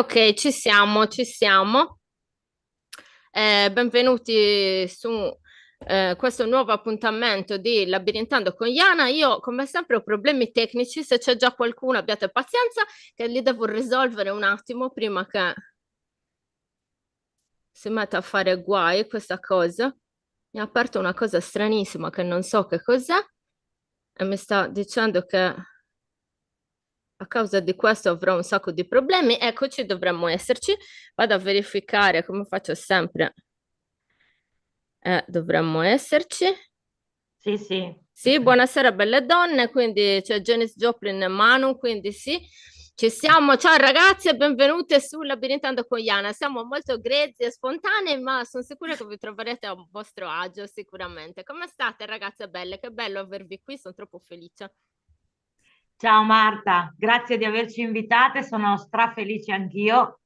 Ok, ci siamo, ci siamo. Benvenuti su questo nuovo appuntamento di Labirintando con Iana. Io, come sempre, ho problemi tecnici. Se c'è già qualcuno, abbiate pazienza, che li devo risolvere un attimo prima che si metta a fare guai questa cosa. Mi ha aperto una cosa stranissima che non so che cos'è e mi sta dicendo che a causa di questo avrò un sacco di problemi. Eccoci, dovremmo esserci. Vado a verificare come faccio sempre. Dovremmo esserci. Sì, sì. Sì, buonasera belle donne, quindi c'è Janis Joplin e Manu, quindi sì, ci siamo. Ciao ragazzi e benvenute su Labirintando con Iana. Siamo molto grezzi e spontanei, ma sono sicura che vi troverete a vostro agio sicuramente. Come state ragazze belle? Che bello avervi qui, sono troppo felice. Ciao Marta, grazie di averci invitate, sono strafelice anch'io.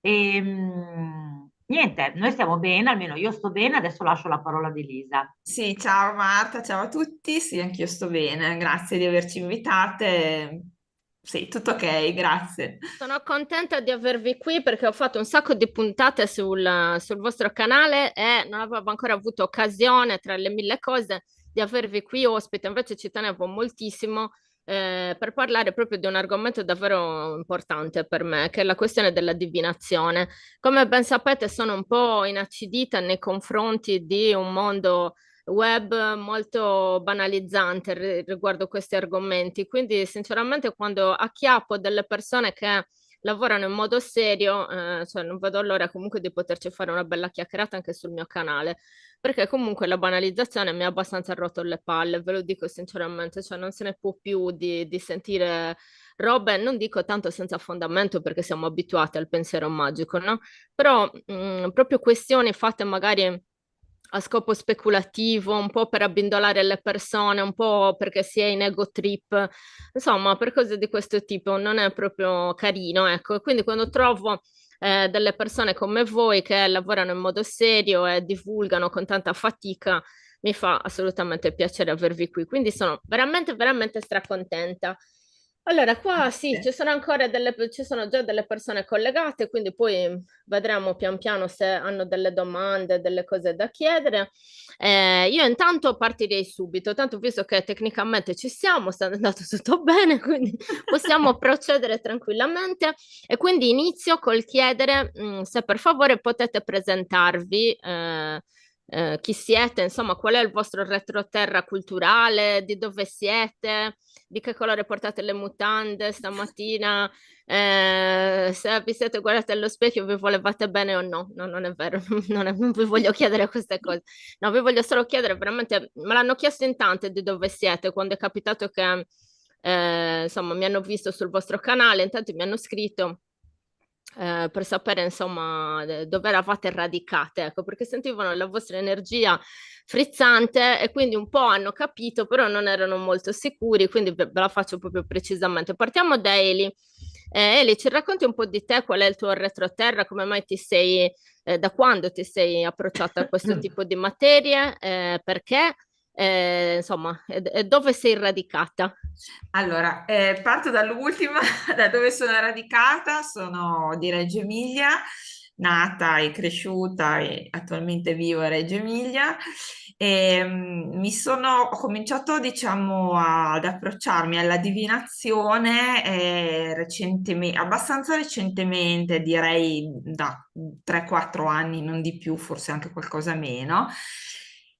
Niente, noi stiamo bene, almeno io sto bene, adesso lascio la parola ad Elisa. Sì, ciao Marta, ciao a tutti. Sì, anch'io sto bene, grazie di averci invitate. Sì, tutto ok, grazie. Sono contenta di avervi qui perché ho fatto un sacco di puntate sul vostro canale e non avevo ancora avuto occasione, tra le mille cose, di avervi qui ospite. Invece ci tenevo moltissimo per parlare proprio di un argomento davvero importante per me, che è la questione della divinazione. Come ben sapete, sono un po' inacidita nei confronti di un mondo web molto banalizzante riguardo questi argomenti. Quindi, sinceramente, quando acchiappo delle persone che lavorano in modo serio, cioè non vedo l'ora comunque di poterci fare una bella chiacchierata anche sul mio canale, perché comunque la banalizzazione mi ha abbastanza rotto le palle, ve lo dico sinceramente, cioè non se ne può più di sentire robe, non dico tanto senza fondamento perché siamo abituati al pensiero magico, no? Però proprio questioni fatte magari a scopo speculativo, un po' per abbindolare le persone, un po' perché si è in ego trip, insomma, per cose di questo tipo non è proprio carino, ecco. E quindi quando trovo delle persone come voi che lavorano in modo serio e divulgano con tanta fatica, mi fa assolutamente piacere avervi qui. Quindi sono veramente, veramente stracontenta. Allora, qua sì, Grazie. ci sono già delle persone collegate, quindi poi vedremo pian piano se hanno delle domande, delle cose da chiedere. Io intanto partirei subito, tanto visto che tecnicamente ci siamo, sta andando tutto bene, quindi possiamo procedere tranquillamente. E quindi inizio col chiedere se per favore potete presentarvi. Chi siete, insomma, qual è il vostro retroterra culturale, di dove siete, di che colore portate le mutande stamattina, se vi siete guardati allo specchio vi volevate bene o no. No, non è vero, non vi voglio chiedere queste cose. No, vi voglio solo chiedere veramente, me l'hanno chiesto in tante di dove siete, quando è capitato che, insomma, mi hanno visto sul vostro canale, intanto mi hanno scritto per sapere insomma dove eravate radicate, ecco, perché sentivano la vostra energia frizzante e quindi un po' hanno capito, però non erano molto sicuri, quindi ve la faccio proprio precisamente. Partiamo da Eli. Eli, ci racconti un po' di te, qual è il tuo retroterra, come mai da quando ti sei approcciata a questo tipo di materie, perché, insomma, e dove sei radicata? Allora, parto dall'ultima, da dove sono radicata, sono di Reggio Emilia, nata e cresciuta e attualmente vivo a Reggio Emilia. Ho cominciato, diciamo, ad approcciarmi alla divinazione abbastanza recentemente, direi da 3-4 anni, non di più, forse anche qualcosa meno.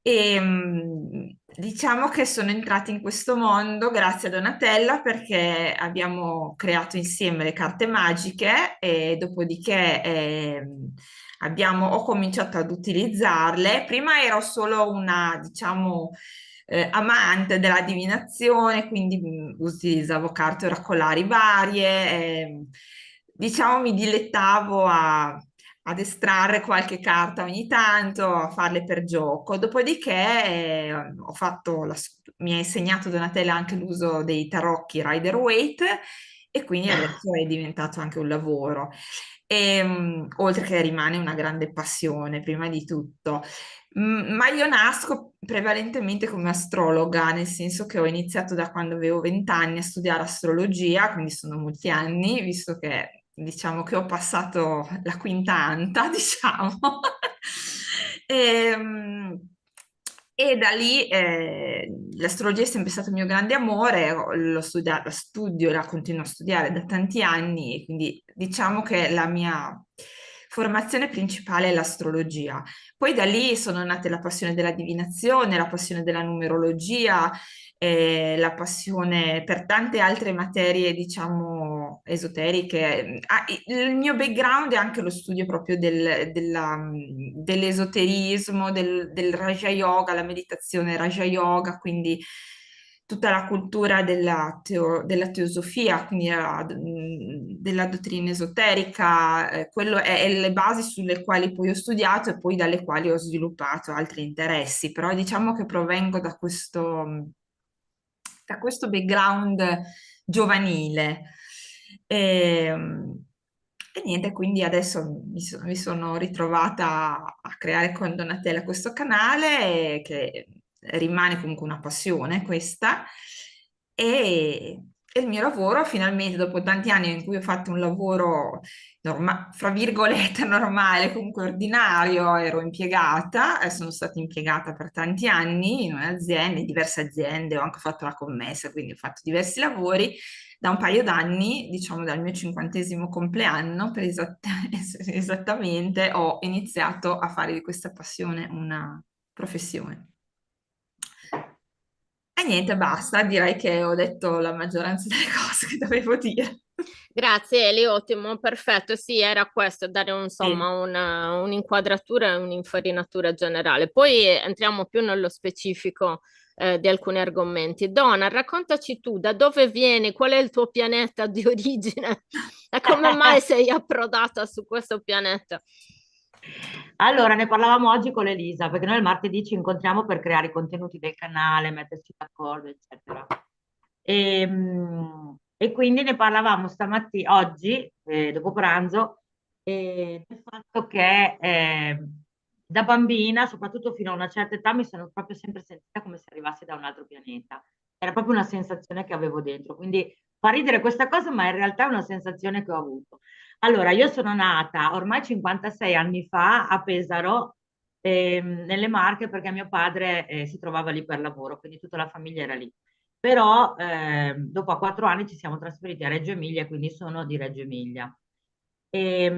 Diciamo che sono entrata in questo mondo grazie a Donatella perché abbiamo creato insieme le carte magiche e dopodiché ho cominciato ad utilizzarle. Prima ero solo una, diciamo, amante della divinazione, quindi utilizzavo carte oracolari varie, diciamo mi dilettavo ad estrarre qualche carta ogni tanto, a farle per gioco. Dopodiché mi ha insegnato Donatella anche l'uso dei tarocchi Rider-Waite e quindi adesso è diventato anche un lavoro. Oltre che rimane una grande passione, prima di tutto. Ma io nasco prevalentemente come astrologa, nel senso che ho iniziato da quando avevo 20 anni a studiare astrologia, quindi sono molti anni, visto che diciamo che ho passato la quinta anta, diciamo. Ehm, E, da lì l'astrologia è sempre stato il mio grande amore, la studio e la continuo a studiare da tanti anni, e quindi diciamo che la mia formazione principale è l'astrologia. Poi da lì sono nate la passione della divinazione, la passione della numerologia, la passione per tante altre materie, diciamo, esoteriche. Il mio background è anche lo studio proprio dell'esoterismo, del Raja Yoga, la meditazione Raja Yoga, quindi tutta la cultura della teosofia, quindi della dottrina esoterica, quello è le basi sulle quali poi ho studiato e poi dalle quali ho sviluppato altri interessi, però diciamo che provengo da questo background giovanile. E, e niente, quindi adesso mi sono ritrovata a creare con Donatella questo canale che rimane comunque una passione questa. E il mio lavoro finalmente, dopo tanti anni in cui ho fatto un lavoro fra virgolette normale, comunque ordinario, ero impiegata, sono stata impiegata per tanti anni in un'azienda, in diverse aziende, ho anche fatto la commessa, quindi ho fatto diversi lavori. Da un paio d'anni, diciamo dal mio 50° compleanno, esattamente, ho iniziato a fare di questa passione una professione. E niente, basta, direi che ho detto la maggioranza delle cose che dovevo dire. Grazie Eli, ottimo, perfetto. Sì, era questo, dare insomma Sì. un'inquadratura e un'infarinatura generale. Poi entriamo più nello specifico di alcuni argomenti. Donna, raccontaci tu da dove vieni, qual è il tuo pianeta di origine e come mai sei approdata su questo pianeta. Allora, ne parlavamo oggi con Elisa, perché noi il martedì ci incontriamo per creare i contenuti del canale, metterci d'accordo, eccetera. E quindi ne parlavamo stamattina, oggi, dopo pranzo, del fatto che da bambina, soprattutto fino a una certa età, mi sono proprio sempre sentita come se arrivassi da un altro pianeta. Era proprio una sensazione che avevo dentro. Quindi fa ridere questa cosa, ma in realtà è una sensazione che ho avuto. Allora, io sono nata ormai 56 anni fa a Pesaro, nelle Marche, perché mio padre si trovava lì per lavoro, quindi tutta la famiglia era lì. Però dopo a 4 anni ci siamo trasferiti a Reggio Emilia, quindi sono di Reggio Emilia. E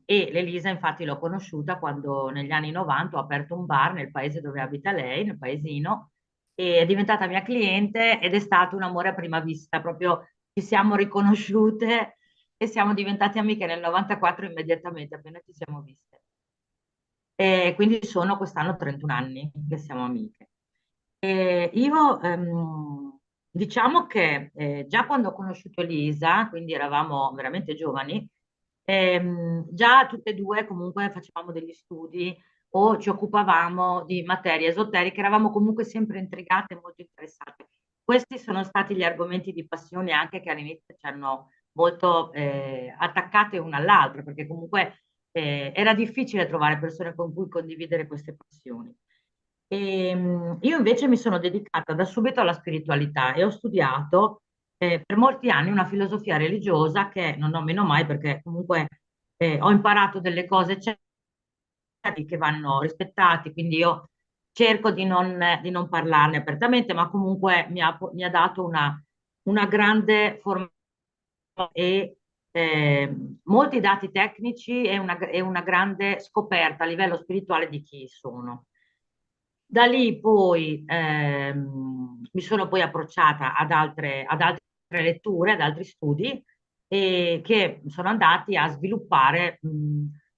l'Elisa infatti l'ho conosciuta quando negli anni 90 ho aperto un bar nel paese dove abita lei, nel paesino, e è diventata mia cliente ed è stato un amore a prima vista, proprio ci siamo riconosciute e siamo diventate amiche nel 94 immediatamente, appena ci siamo viste. E quindi sono quest'anno 31 anni che siamo amiche. Io diciamo che già quando ho conosciuto Elisa, quindi eravamo veramente giovani, già tutte e due comunque facevamo degli studi o ci occupavamo di materie esoteriche, eravamo comunque sempre intrigate e molto interessate. Questi sono stati gli argomenti di passione anche che all'inizio ci hanno molto attaccate una all'altra, perché comunque era difficile trovare persone con cui condividere queste passioni. Io invece mi sono dedicata da subito alla spiritualità e ho studiato per molti anni una filosofia religiosa che non nomino mai perché comunque ho imparato delle cose certi che vanno rispettati, quindi io cerco di non parlarne apertamente, ma comunque mi ha dato una grande formazione e molti dati tecnici e una grande scoperta a livello spirituale di chi sono. Da lì poi mi sono poi approcciata ad altre letture, ad altri studi che sono andati a sviluppare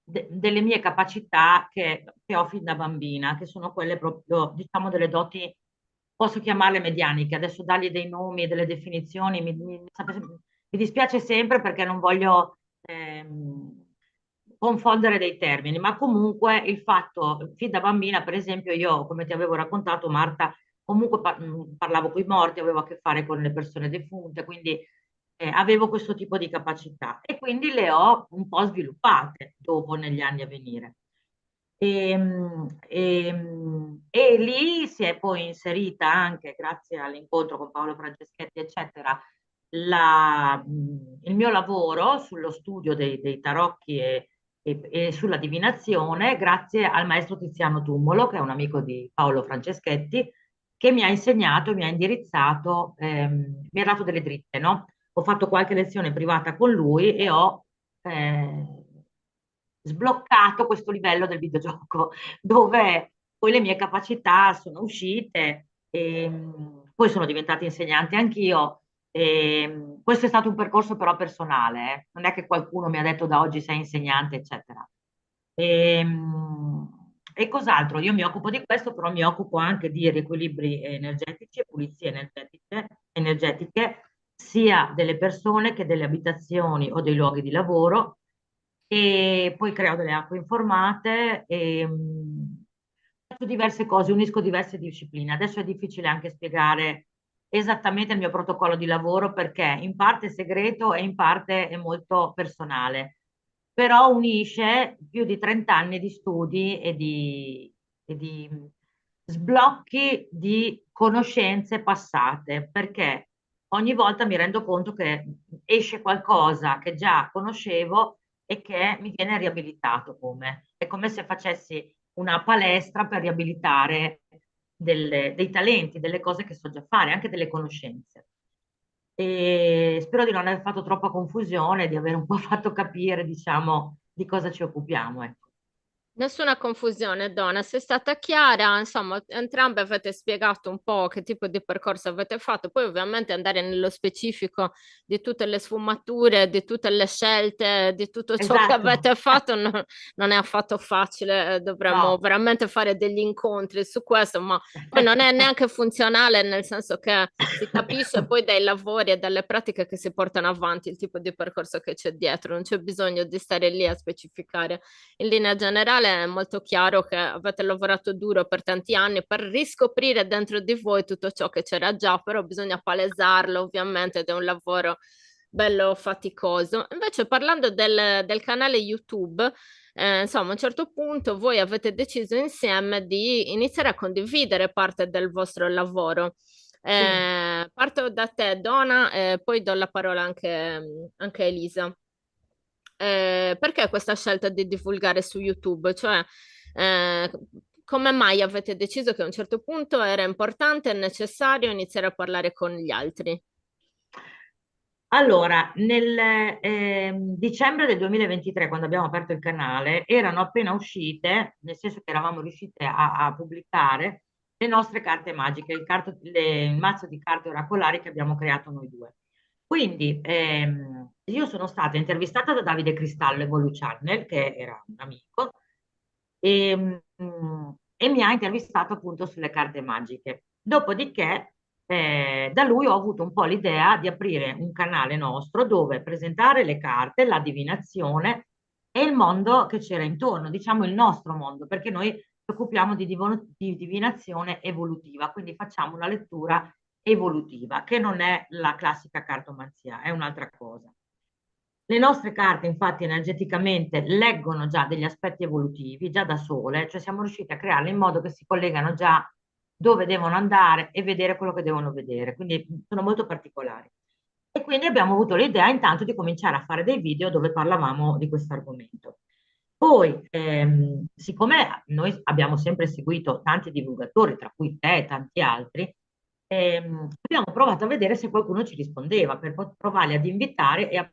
delle mie capacità che ho fin da bambina, che sono quelle proprio, diciamo, delle doti, posso chiamarle medianiche. Adesso dargli dei nomi e delle definizioni mi dispiace sempre perché non voglio confondere dei termini, ma comunque il fatto, fin da bambina, per esempio, io, come ti avevo raccontato, Marta, comunque parlavo con i morti, avevo a che fare con le persone defunte, quindi avevo questo tipo di capacità e quindi le ho un po' sviluppate dopo negli anni a venire. E lì si è poi inserita anche, grazie all'incontro con Paolo Franceschetti, eccetera, il mio lavoro sullo studio dei tarocchi e sulla divinazione grazie al maestro Tiziano Tummolo, che è un amico di Paolo Franceschetti, che mi ha insegnato, mi ha indirizzato, mi ha dato delle dritte, no? Ho fatto qualche lezione privata con lui e ho eh, sbloccato questo livello del videogioco, dove poi le mie capacità sono uscite e poi sono diventata insegnante anch'io. Questo è stato un percorso però personale, non è che qualcuno mi ha detto da oggi sei insegnante, eccetera. E, e cos'altro? Io mi occupo di questo, però mi occupo anche di riequilibri energetici e pulizie energetiche, sia delle persone che delle abitazioni o dei luoghi di lavoro. E poi creo delle acque informate e faccio diverse cose, unisco diverse discipline. Adesso è difficile anche spiegare esattamente il mio protocollo di lavoro perché in parte è segreto e in parte è molto personale, però unisce più di 30 anni di studi e di sblocchi di conoscenze passate, perché ogni volta mi rendo conto che esce qualcosa che già conoscevo e che mi viene riabilitato come. È come se facessi una palestra per riabilitare dei talenti, delle cose che so già fare, anche delle conoscenze. E spero di non aver fatto troppa confusione, di aver un po' fatto capire, diciamo, di cosa ci occupiamo, ecco. Nessuna confusione, Donna, sei stata chiara, insomma, entrambe avete spiegato un po' che tipo di percorso avete fatto, poi ovviamente andare nello specifico di tutte le sfumature, di tutte le scelte, di tutto ciò che Esatto. avete fatto non è affatto facile, dovremmo No. veramente fare degli incontri su questo, ma poi non è neanche funzionale, nel senso che si capisce poi dai lavori e dalle pratiche che si portano avanti il tipo di percorso che c'è dietro, non c'è bisogno di stare lì a specificare. In linea generale è molto chiaro che avete lavorato duro per tanti anni per riscoprire dentro di voi tutto ciò che c'era già, però bisogna palesarlo ovviamente ed è un lavoro bello faticoso. Invece parlando del canale YouTube, insomma, a un certo punto voi avete deciso insieme di iniziare a condividere parte del vostro lavoro. Sì. Parto da te, Donna, e poi do la parola anche a Elisa. Perché questa scelta di divulgare su YouTube? Cioè, eh, come mai avete deciso che a un certo punto era importante e necessario iniziare a parlare con gli altri? Allora, nel dicembre del 2023, quando abbiamo aperto il canale, erano appena uscite, nel senso che eravamo riuscite a pubblicare le nostre carte magiche, il mazzo di carte oracolari che abbiamo creato noi due. Quindi io sono stata intervistata da Davide Cristallo, Evolu Channel, che era un amico, e mi ha intervistato appunto sulle carte magiche. Dopodiché da lui ho avuto un po' l'idea di aprire un canale nostro dove presentare le carte, la divinazione e il mondo che c'era intorno, diciamo il nostro mondo, perché noi ci occupiamo di divinazione evolutiva, quindi facciamo una lettura evolutiva, che non è la classica cartomanzia, è un'altra cosa. Le nostre carte, infatti, energeticamente leggono già degli aspetti evolutivi, già da sole, cioè siamo riusciti a crearle in modo che si collegano già dove devono andare e vedere quello che devono vedere, quindi sono molto particolari. E quindi abbiamo avuto l'idea intanto di cominciare a fare dei video dove parlavamo di questo argomento. Poi, siccome noi abbiamo sempre seguito tanti divulgatori, tra cui te e tanti altri, abbiamo provato a vedere se qualcuno ci rispondeva per provarli ad invitare e a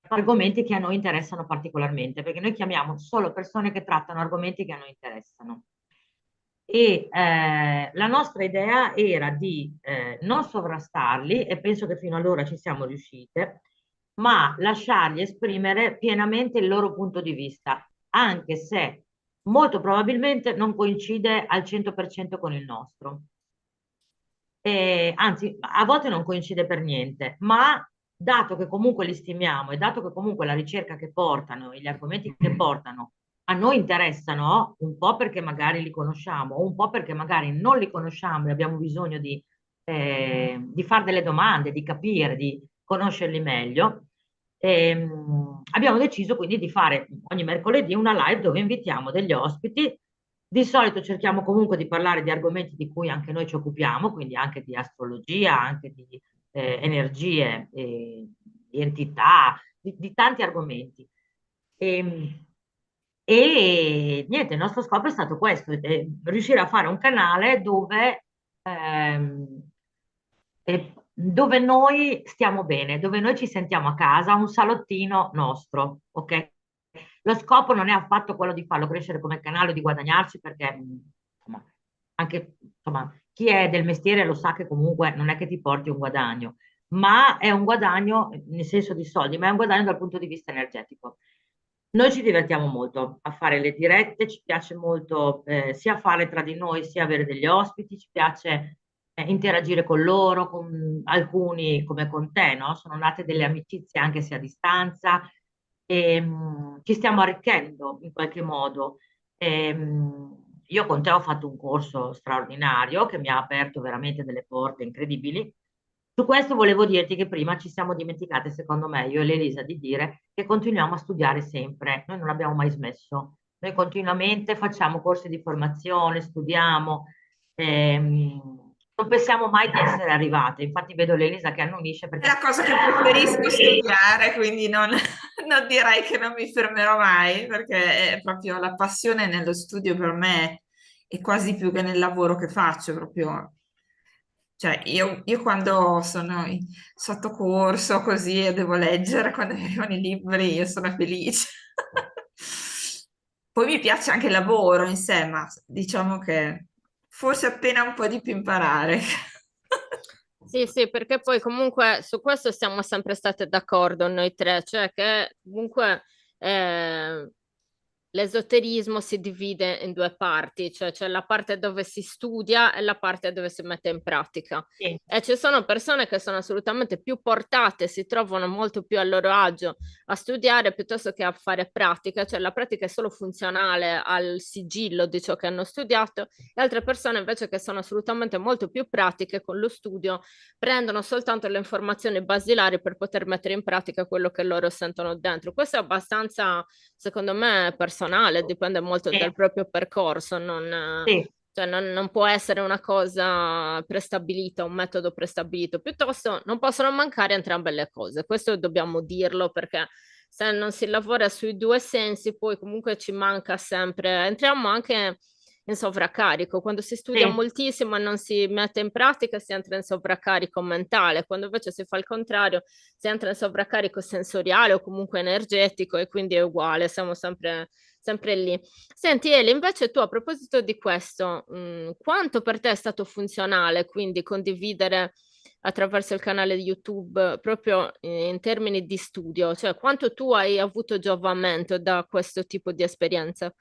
argomenti che a noi interessano particolarmente, perché noi chiamiamo solo persone che trattano argomenti che a noi interessano. E la nostra idea era di non sovrastarli, e penso che fino ad ora ci siamo riuscite, ma lasciargli esprimere pienamente il loro punto di vista, anche se molto probabilmente non coincide al 100% con il nostro. Anzi, a volte non coincide per niente, ma dato che comunque li stimiamo e dato che comunque la ricerca che portano e gli argomenti che portano a noi interessano, un po' perché magari li conosciamo, o un po' perché magari non li conosciamo e abbiamo bisogno di fare delle domande, di capire, di conoscerli meglio, abbiamo deciso quindi di fare ogni mercoledì una live dove invitiamo degli ospiti. Di solito cerchiamo comunque di parlare di argomenti di cui anche noi ci occupiamo, quindi anche di astrologia, anche di energie, entità, di tanti argomenti. E, e niente, il nostro scopo è stato questo, riuscire a fare un canale dove noi stiamo bene, dove noi ci sentiamo a casa, un salottino nostro, ok? Lo scopo non è affatto quello di farlo crescere come canale, di guadagnarci, perché insomma, anche insomma, chi è del mestiere lo sa che comunque non è che ti porti un guadagno, ma è un guadagno nel senso di soldi, ma è un guadagno dal punto di vista energetico. Noi ci divertiamo molto a fare le dirette, ci piace molto sia fare tra di noi, sia avere degli ospiti, ci piace interagire con loro, con alcuni come con te, no? Sono nate delle amicizie anche se a distanza e ci stiamo arricchendo in qualche modo. Io con te ho fatto un corso straordinario che mi ha aperto veramente delle porte incredibili. Su questo volevo dirti che prima ci siamo dimenticate, secondo me, io e l'Elisa, di dire che continuiamo a studiare sempre. Noi non abbiamo mai smesso. Noi continuamente facciamo corsi di formazione, studiamo, non pensiamo mai di essere arrivate. Infatti vedo l'Elisa che annuisce È perché la cosa che preferisco studiare, quindi non direi che non mi fermerò mai, perché è proprio la passione nello studio per me è quasi più che nel lavoro che faccio, proprio. Cioè, io quando sono sotto corso così e devo leggere, quando mi arrivano i libri, io sono felice. Poi mi piace anche il lavoro in sé, ma diciamo che forse appena un po' di più imparare. Sì, sì, perché poi comunque su questo siamo sempre state d'accordo noi tre, cioè che comunque eh, l'esoterismo si divide in due parti, cioè c'è la parte dove si studia e la parte dove si mette in pratica. sì, E ci sono persone che sono assolutamente più portate, si trovano molto più a loro agio a studiare piuttosto che a fare pratica, cioè la pratica è solo funzionale al sigillo di ciò che hanno studiato, e altre persone invece che sono assolutamente molto più pratiche con lo studio prendono soltanto le informazioni basilari per poter mettere in pratica quello che loro sentono dentro. Questo è abbastanza, secondo me, personale, dipende molto sì, dal proprio percorso, sì, cioè non può essere una cosa prestabilita, un metodo prestabilito, piuttosto non possono mancare entrambe le cose, questo dobbiamo dirlo perché se non si lavora sui due sensi, poi comunque ci manca sempre, entriamo anche in sovraccarico. Quando si studia sì, moltissimo e non si mette in pratica, si entra in sovraccarico mentale, quando invece si fa il contrario, si entra in sovraccarico sensoriale o comunque energetico e quindi è uguale, siamo sempre lì. Senti, Eli, invece tu a proposito di questo, quanto per te è stato funzionale quindi condividere attraverso il canale di YouTube proprio in termini di studio, cioè quanto tu hai avuto giovamento da questo tipo di esperienza?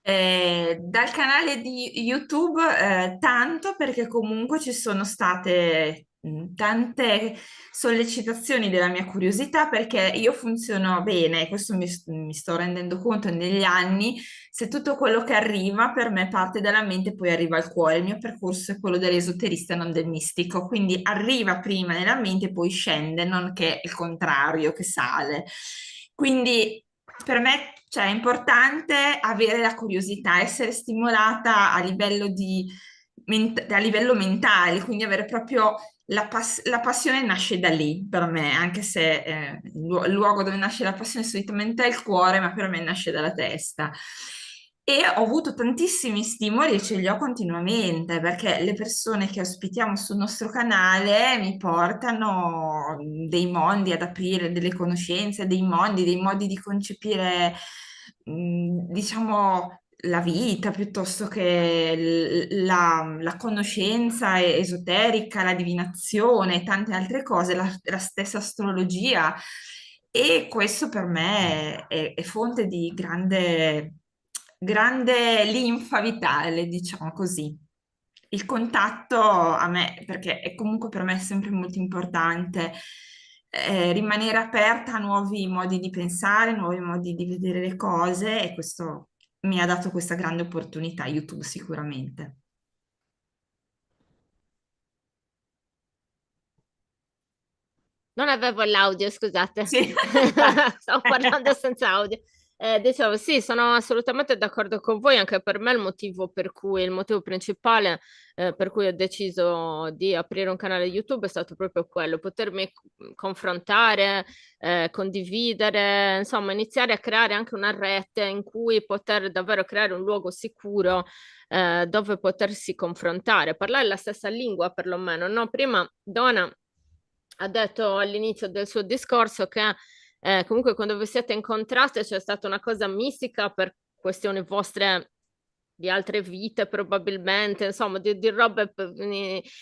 Dal canale di YouTube, tanto perché comunque ci sono state tante sollecitazioni della mia curiosità perché io funziono bene, e questo mi sto rendendo conto negli anni, se tutto quello che arriva per me parte dalla mente e poi arriva al cuore. Il mio percorso è quello dell'esoterista, non del mistico, quindi arriva prima nella mente e poi scende, non che il contrario, che sale. Quindi per me, cioè, è importante avere la curiosità, essere stimolata a livello a livello mentale, quindi avere proprio la passione nasce da lì per me, anche se il luogo dove nasce la passione solitamente è il cuore, ma per me nasce dalla testa. E ho avuto tantissimi stimoli e ce li ho continuamente perché le persone che ospitiamo sul nostro canale mi portano dei mondi ad aprire, delle conoscenze, dei mondi, dei modi di concepire, diciamo, la vita piuttosto che la conoscenza esoterica, la divinazione e tante altre cose, la stessa astrologia. E questo per me è fonte di grande linfa vitale, diciamo così. Il contatto a me, perché è comunque per me sempre molto importante, rimanere aperta a nuovi modi di pensare, nuovi modi di vedere le cose e questo mi ha dato questa grande opportunità, YouTube sicuramente. Non avevo l'audio, scusate. Sì. Stavo parlando senza audio. Dicevo, sì, sono assolutamente d'accordo con voi, anche per me il motivo principale per cui ho deciso di aprire un canale YouTube è stato proprio quello, potermi confrontare, condividere, insomma, iniziare a creare anche una rete in cui poter davvero creare un luogo sicuro dove potersi confrontare, parlare la stessa lingua perlomeno, no? Prima Donna ha detto all'inizio del suo discorso che comunque quando vi siete incontrate c'è stata una cosa mistica per questioni vostre di altre vite probabilmente, insomma, di robe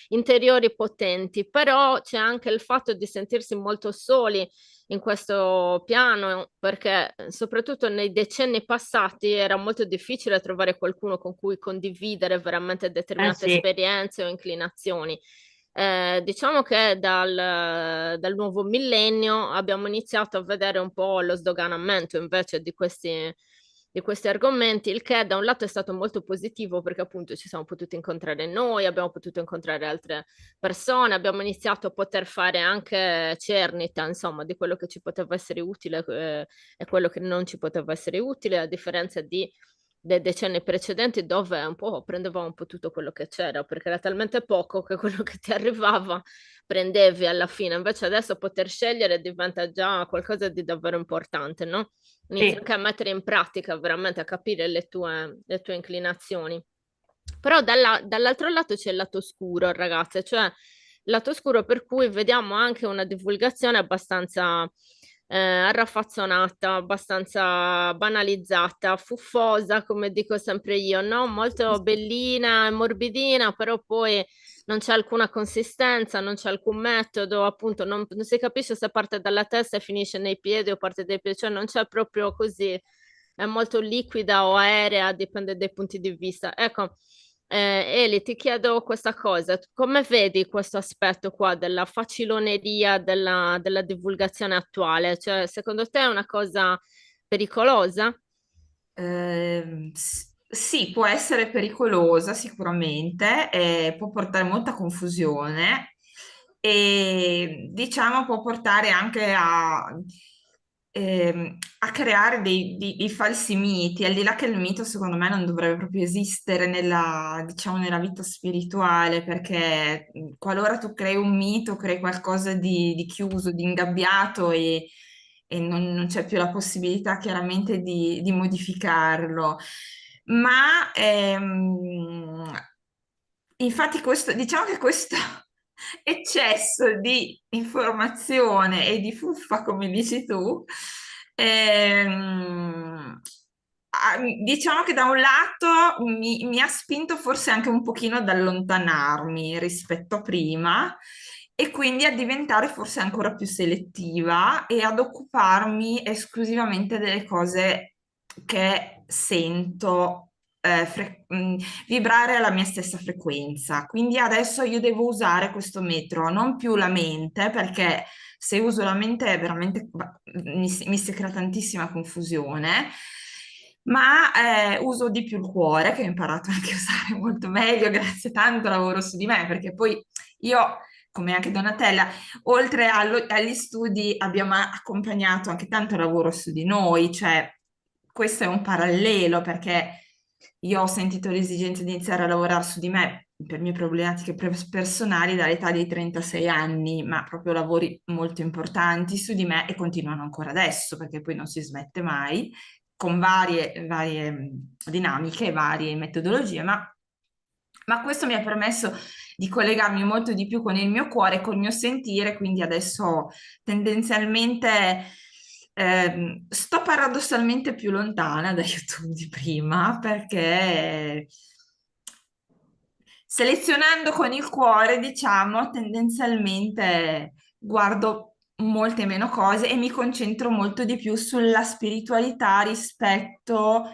interiori potenti, però c'è anche il fatto di sentirsi molto soli in questo piano, perché soprattutto nei decenni passati era molto difficile trovare qualcuno con cui condividere veramente Eh determinate sì, esperienze o inclinazioni. Diciamo che dal nuovo millennio abbiamo iniziato a vedere un po' lo sdoganamento invece di questi argomenti, il che da un lato è stato molto positivo perché appunto ci siamo potuti incontrare noi, abbiamo potuto incontrare altre persone, abbiamo iniziato a poter fare anche cernita, insomma, di quello che ci poteva essere utile e quello che non ci poteva essere utile, a differenza dei decenni precedenti dove un po' prendevamo un po' tutto quello che c'era, perché era talmente poco che quello che ti arrivava prendevi alla fine. Invece adesso poter scegliere diventa già qualcosa di davvero importante, no? Inizi sì, anche a mettere in pratica, veramente a capire le tue inclinazioni. Però dall'altro lato c'è il lato oscuro, ragazze, cioè il lato oscuro per cui vediamo anche una divulgazione abbastanza arraffazzonata, abbastanza banalizzata, fuffosa, come dico sempre io, no? Molto bellina e morbidina, però poi non c'è alcuna consistenza, non c'è alcun metodo, appunto, non si capisce se parte dalla testa e finisce nei piedi o parte dai piedi, cioè non c'è proprio così, è molto liquida o aerea, dipende dai punti di vista. Ecco, Eli, ti chiedo questa cosa, come vedi questo aspetto qua della faciloneria della divulgazione attuale? Cioè, secondo te è una cosa pericolosa? Sì, può essere pericolosa sicuramente, può portare molta confusione e diciamo può portare anche a creare dei falsi miti, al di là che il mito secondo me non dovrebbe proprio esistere diciamo, nella vita spirituale, perché qualora tu crei un mito, crei qualcosa di chiuso, di ingabbiato e non c'è più la possibilità chiaramente di modificarlo. Ma infatti diciamo che questo eccesso di informazione e di fuffa, come dici tu, ehm, diciamo che da un lato mi ha spinto forse anche un pochino ad allontanarmi rispetto a prima e quindi a diventare forse ancora più selettiva e ad occuparmi esclusivamente delle cose che sento vibrare alla mia stessa frequenza. Quindi adesso io devo usare questo metro, non più la mente, perché se uso la mente è veramente mi si crea tantissima confusione. Ma uso di più il cuore, che ho imparato anche a usare molto meglio, grazie tanto lavoro su di me, perché poi io, come anche Donatella, oltre agli studi abbiamo accompagnato anche tanto lavoro su di noi, cioè questo è un parallelo perché io ho sentito l'esigenza di iniziare a lavorare su di me per mie problematiche personali dall'età di 36 anni, ma proprio lavori molto importanti su di me e continuano ancora adesso perché poi non si smette mai con varie dinamiche, varie metodologie, ma questo mi ha permesso di collegarmi molto di più con il mio cuore, col mio sentire, quindi adesso tendenzialmente sto paradossalmente più lontana da YouTube di prima perché selezionando con il cuore, diciamo, tendenzialmente guardo molte meno cose e mi concentro molto di più sulla spiritualità rispetto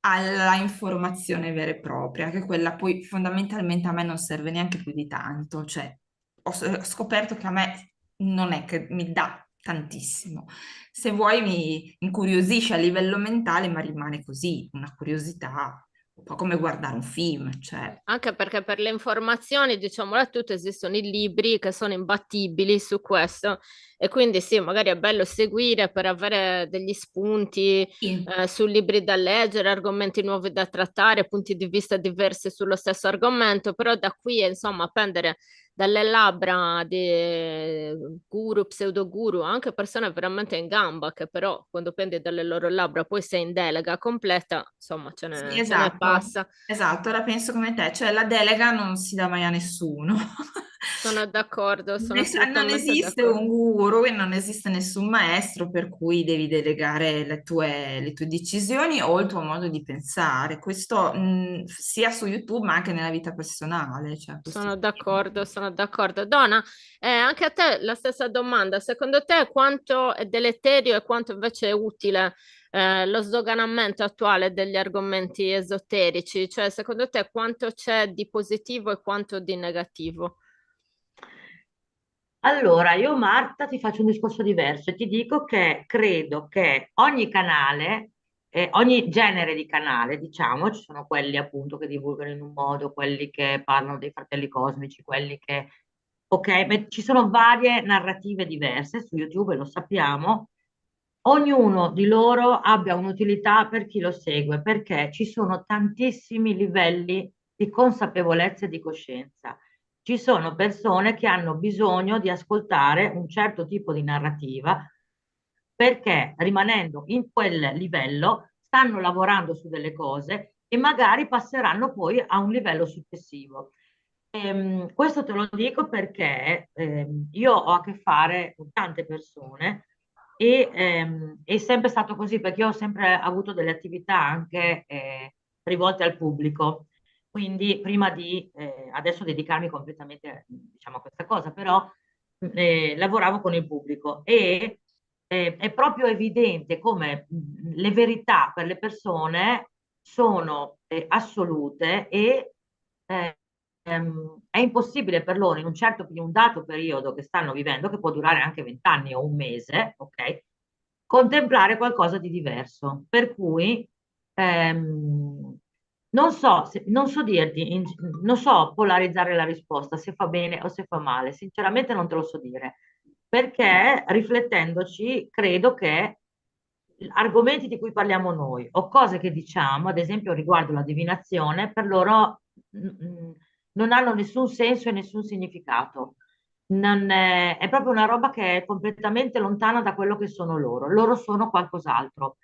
alla informazione vera e propria, che quella poi fondamentalmente a me non serve neanche più di tanto, cioè ho scoperto che a me non è che mi dà tantissimo. Se vuoi mi incuriosisce a livello mentale, ma rimane così, una curiosità po' come guardare un film, cioè. Anche perché per le informazioni, diciamola tutto, esistono i libri che sono imbattibili su questo e quindi sì, magari è bello seguire per avere degli spunti Sì. su libri da leggere, argomenti nuovi da trattare, punti di vista diversi sullo stesso argomento, però da qui, insomma, appendere dalle labbra di guru, pseudoguru, anche persone veramente in gamba, che però quando prendi dalle loro labbra poi sei in delega completa, insomma, Sì, ce ne esatto, passa. esatto, ora penso come te, cioè la delega non si dà mai a nessuno. Sono d'accordo, sono Non assolutamente esiste un d'accordo. guru e non esiste nessun maestro per cui devi delegare le tue decisioni o il tuo modo di pensare. Questo sia su YouTube ma anche nella vita personale. Cioè, questo Sono d'accordo, sono d'accordo. Donna, anche a te la stessa domanda. Secondo te quanto è deleterio e quanto invece è utile lo sdoganamento attuale degli argomenti esoterici? Cioè, secondo te quanto c'è di positivo e quanto di negativo? Allora, io Marta ti faccio un discorso diverso e ti dico che credo che ogni canale, ogni genere di canale, diciamo, ci sono quelli appunto che divulgano in un modo, quelli che parlano dei fratelli cosmici, quelli che, ok, ci sono varie narrative diverse su YouTube, lo sappiamo, ognuno di loro abbia un'utilità per chi lo segue, perché ci sono tantissimi livelli di consapevolezza e di coscienza. Ci sono persone che hanno bisogno di ascoltare un certo tipo di narrativa perché rimanendo in quel livello stanno lavorando su delle cose e magari passeranno poi a un livello successivo. Questo te lo dico perché io ho a che fare con tante persone e è sempre stato così perché io ho sempre avuto delle attività anche rivolte al pubblico. Quindi prima di adesso dedicarmi completamente diciamo, a questa cosa, però lavoravo con il pubblico e è proprio evidente come le verità per le persone sono assolute e eh, è impossibile per loro in un certo, in un dato periodo che stanno vivendo, che può durare anche 20 anni o un mese, ok? Contemplare qualcosa di diverso. Per cui non so, non so dirti, non so polarizzare la risposta, se fa bene o se fa male, sinceramente non te lo so dire, perché riflettendoci credo che argomenti di cui parliamo noi o cose che diciamo, ad esempio riguardo la divinazione, per loro non hanno nessun senso e nessun significato. È proprio una roba che è completamente lontana da quello che sono loro. Loro sono qualcos'altro,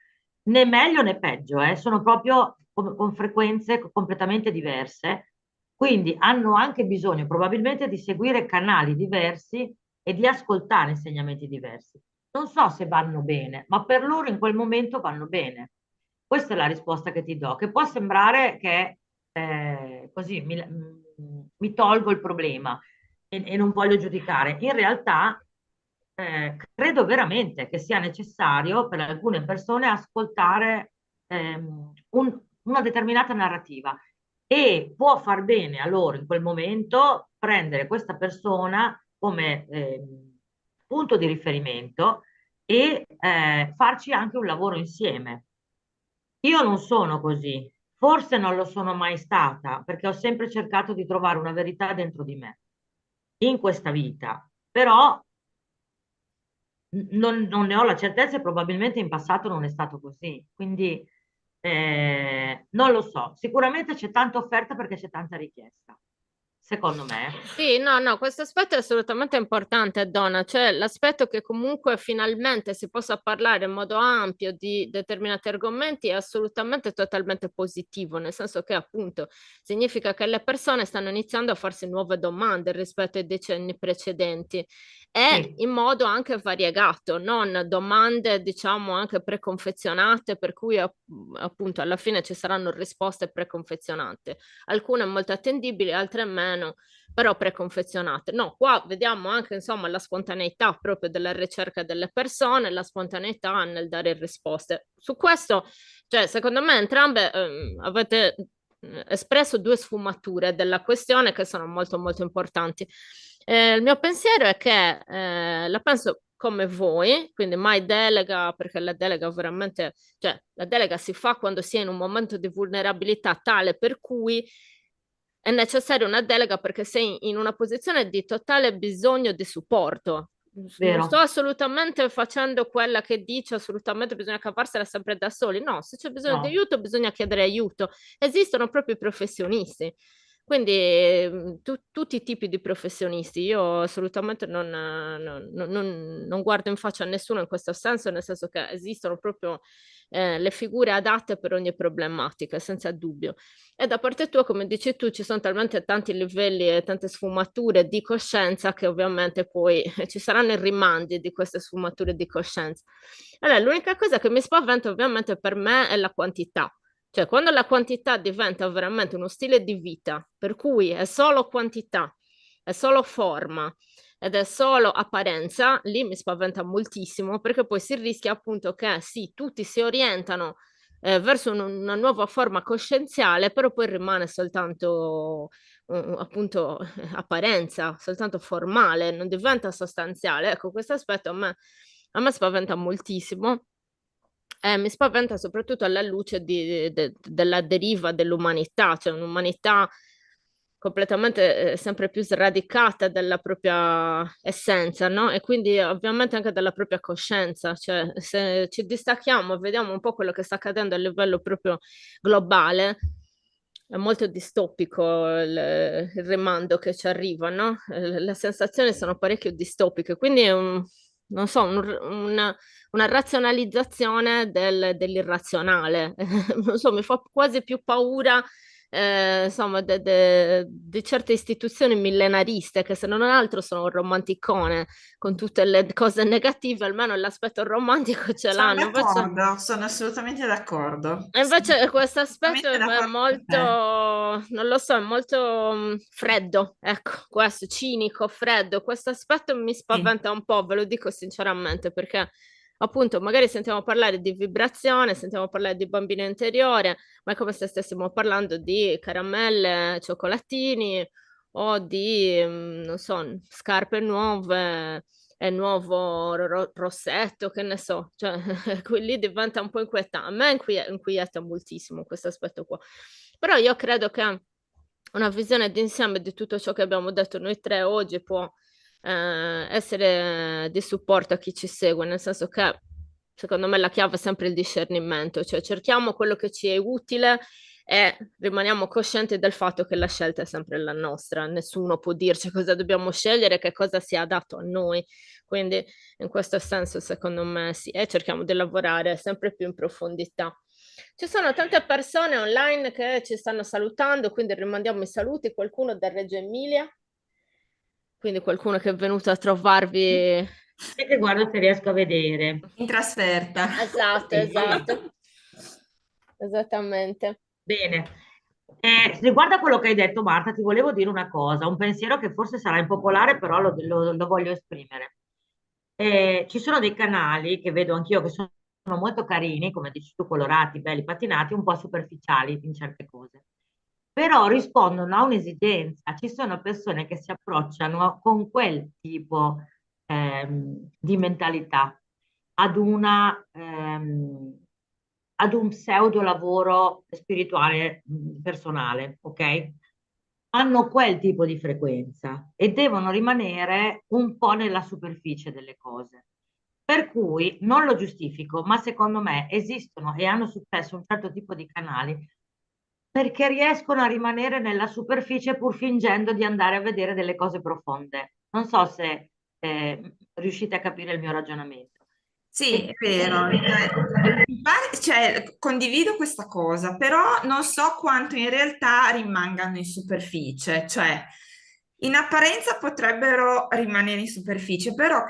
né meglio né peggio, sono proprio con frequenze completamente diverse. Quindi hanno anche bisogno probabilmente di seguire canali diversi e di ascoltare insegnamenti diversi. Non so se vanno bene, ma per loro in quel momento vanno bene. Questa è la risposta che ti do, che può sembrare che così mi tolgo il problema e non voglio giudicare. In realtà credo veramente che sia necessario per alcune persone ascoltare una determinata narrativa e può far bene a loro in quel momento prendere questa persona come punto di riferimento e farci anche un lavoro insieme. Io non sono così, forse non lo sono mai stata, perché ho sempre cercato di trovare una verità dentro di me, in questa vita, però non ne ho la certezza e probabilmente in passato non è stato così, quindi non lo so, sicuramente c'è tanta offerta perché c'è tanta richiesta, secondo me. Sì, no, no, questo aspetto è assolutamente importante, Donna, cioè l'aspetto che comunque finalmente si possa parlare in modo ampio di determinati argomenti è assolutamente totalmente positivo, nel senso che appunto significa che le persone stanno iniziando a farsi nuove domande rispetto ai decenni precedenti e Sì, in modo anche variegato, non domande diciamo anche preconfezionate, per cui appunto alla fine ci saranno risposte preconfezionate, alcune molto attendibili, altre meno però preconfezionate. No, qua vediamo anche insomma la spontaneità proprio della ricerca delle persone, la spontaneità nel dare risposte. Su questo, cioè, secondo me entrambe avete espresso due sfumature della questione che sono molto molto importanti. Il mio pensiero è che la penso come voi, quindi mai delega, perché la delega veramente, cioè la delega si fa quando si è in un momento di vulnerabilità tale per cui è necessaria una delega perché sei in una posizione di totale bisogno di supporto. Non sto Vero? assolutamente facendo quella che dice assolutamente bisogna cavarsela sempre da soli. No, se c'è bisogno di No. aiuto, bisogna chiedere aiuto. Esistono proprio i professionisti. Quindi tutti i tipi di professionisti, io assolutamente non guardo in faccia a nessuno in questo senso, nel senso che esistono proprio le figure adatte per ogni problematica, senza dubbio. E da parte tua, come dici tu, ci sono talmente tanti livelli e tante sfumature di coscienza che ovviamente poi ci saranno i rimandi di queste sfumature di coscienza. Allora, l'unica cosa che mi spaventa ovviamente per me è la quantità. Cioè, quando la quantità diventa veramente uno stile di vita, per cui è solo quantità, è solo forma ed è solo apparenza, lì mi spaventa moltissimo perché poi si rischia appunto che sì, tutti si orientano verso una nuova forma coscienziale, però poi rimane soltanto appunto apparenza, soltanto formale, non diventa sostanziale. Ecco, questo aspetto a me spaventa moltissimo. Mi spaventa soprattutto alla luce della deriva dell'umanità, cioè un'umanità completamente sempre più sradicata dalla propria essenza, no? E quindi ovviamente anche dalla propria coscienza, cioè se ci distacchiamo e vediamo un po' quello che sta accadendo a livello proprio globale, è molto distopico il rimando che ci arriva, no? Le sensazioni sono parecchio distopiche, quindi è non so, una razionalizzazione dell'irrazionale. Non so, mi fa quasi più paura, insomma, di certe istituzioni millenariste che se non altro sono un romanticone con tutte le cose negative, almeno l'aspetto romantico ce Sono l'hanno. d'accordo, sono assolutamente d'accordo. E Sono invece questo aspetto assolutamente è d'accordo con molto, te. non lo so, è molto freddo, ecco, questo, cinico, freddo. Questo aspetto mi Sì. spaventa un po', ve lo dico sinceramente, perché appunto magari sentiamo parlare di vibrazione, sentiamo parlare di bambino interiore, ma è come se stessimo parlando di caramelle, cioccolatini o di, non so, scarpe nuove e nuovo rossetto, che ne so, cioè lì diventa un po' inquietante. A me inquieta moltissimo questo aspetto qua. Però io credo che una visione d'insieme di tutto ciò che abbiamo detto noi tre oggi può essere di supporto a chi ci segue, nel senso che secondo me la chiave è sempre il discernimento, cioè cerchiamo quello che ci è utile e rimaniamo coscienti del fatto che la scelta è sempre la nostra, nessuno può dirci cosa dobbiamo scegliere, che cosa sia adatto a noi, quindi in questo senso secondo me sì, e cerchiamo di lavorare sempre più in profondità. Ci sono tante persone online che ci stanno salutando, quindi rimandiamo i saluti, qualcuno da Reggio Emilia, quindi qualcuno che è venuto a trovarvi. E che guardo se riesco a vedere. In trasferta. Esatto, Sì, sì. esatto, esattamente. Bene. Riguardo a quello che hai detto, Marta, ti volevo dire una cosa, un pensiero che forse sarà impopolare, però lo voglio esprimere. Ci sono dei canali che vedo anch'io che sono molto carini, come dici tu, colorati, belli, patinati, un po' superficiali in certe cose. Però rispondono a un'esigenza. Ci sono persone che si approcciano con quel tipo di mentalità ad ad un pseudo lavoro spirituale personale, ok? Hanno quel tipo di frequenza e devono rimanere un po' nella superficie delle cose. Per cui non lo giustifico, ma secondo me esistono e hanno successo un certo tipo di canali perché riescono a rimanere nella superficie pur fingendo di andare a vedere delle cose profonde. Non so se riuscite a capire il mio ragionamento. Sì, E è vero. Cioè, condivido questa cosa, però non so quanto in realtà rimangano in superficie, cioè in apparenza potrebbero rimanere in superficie, però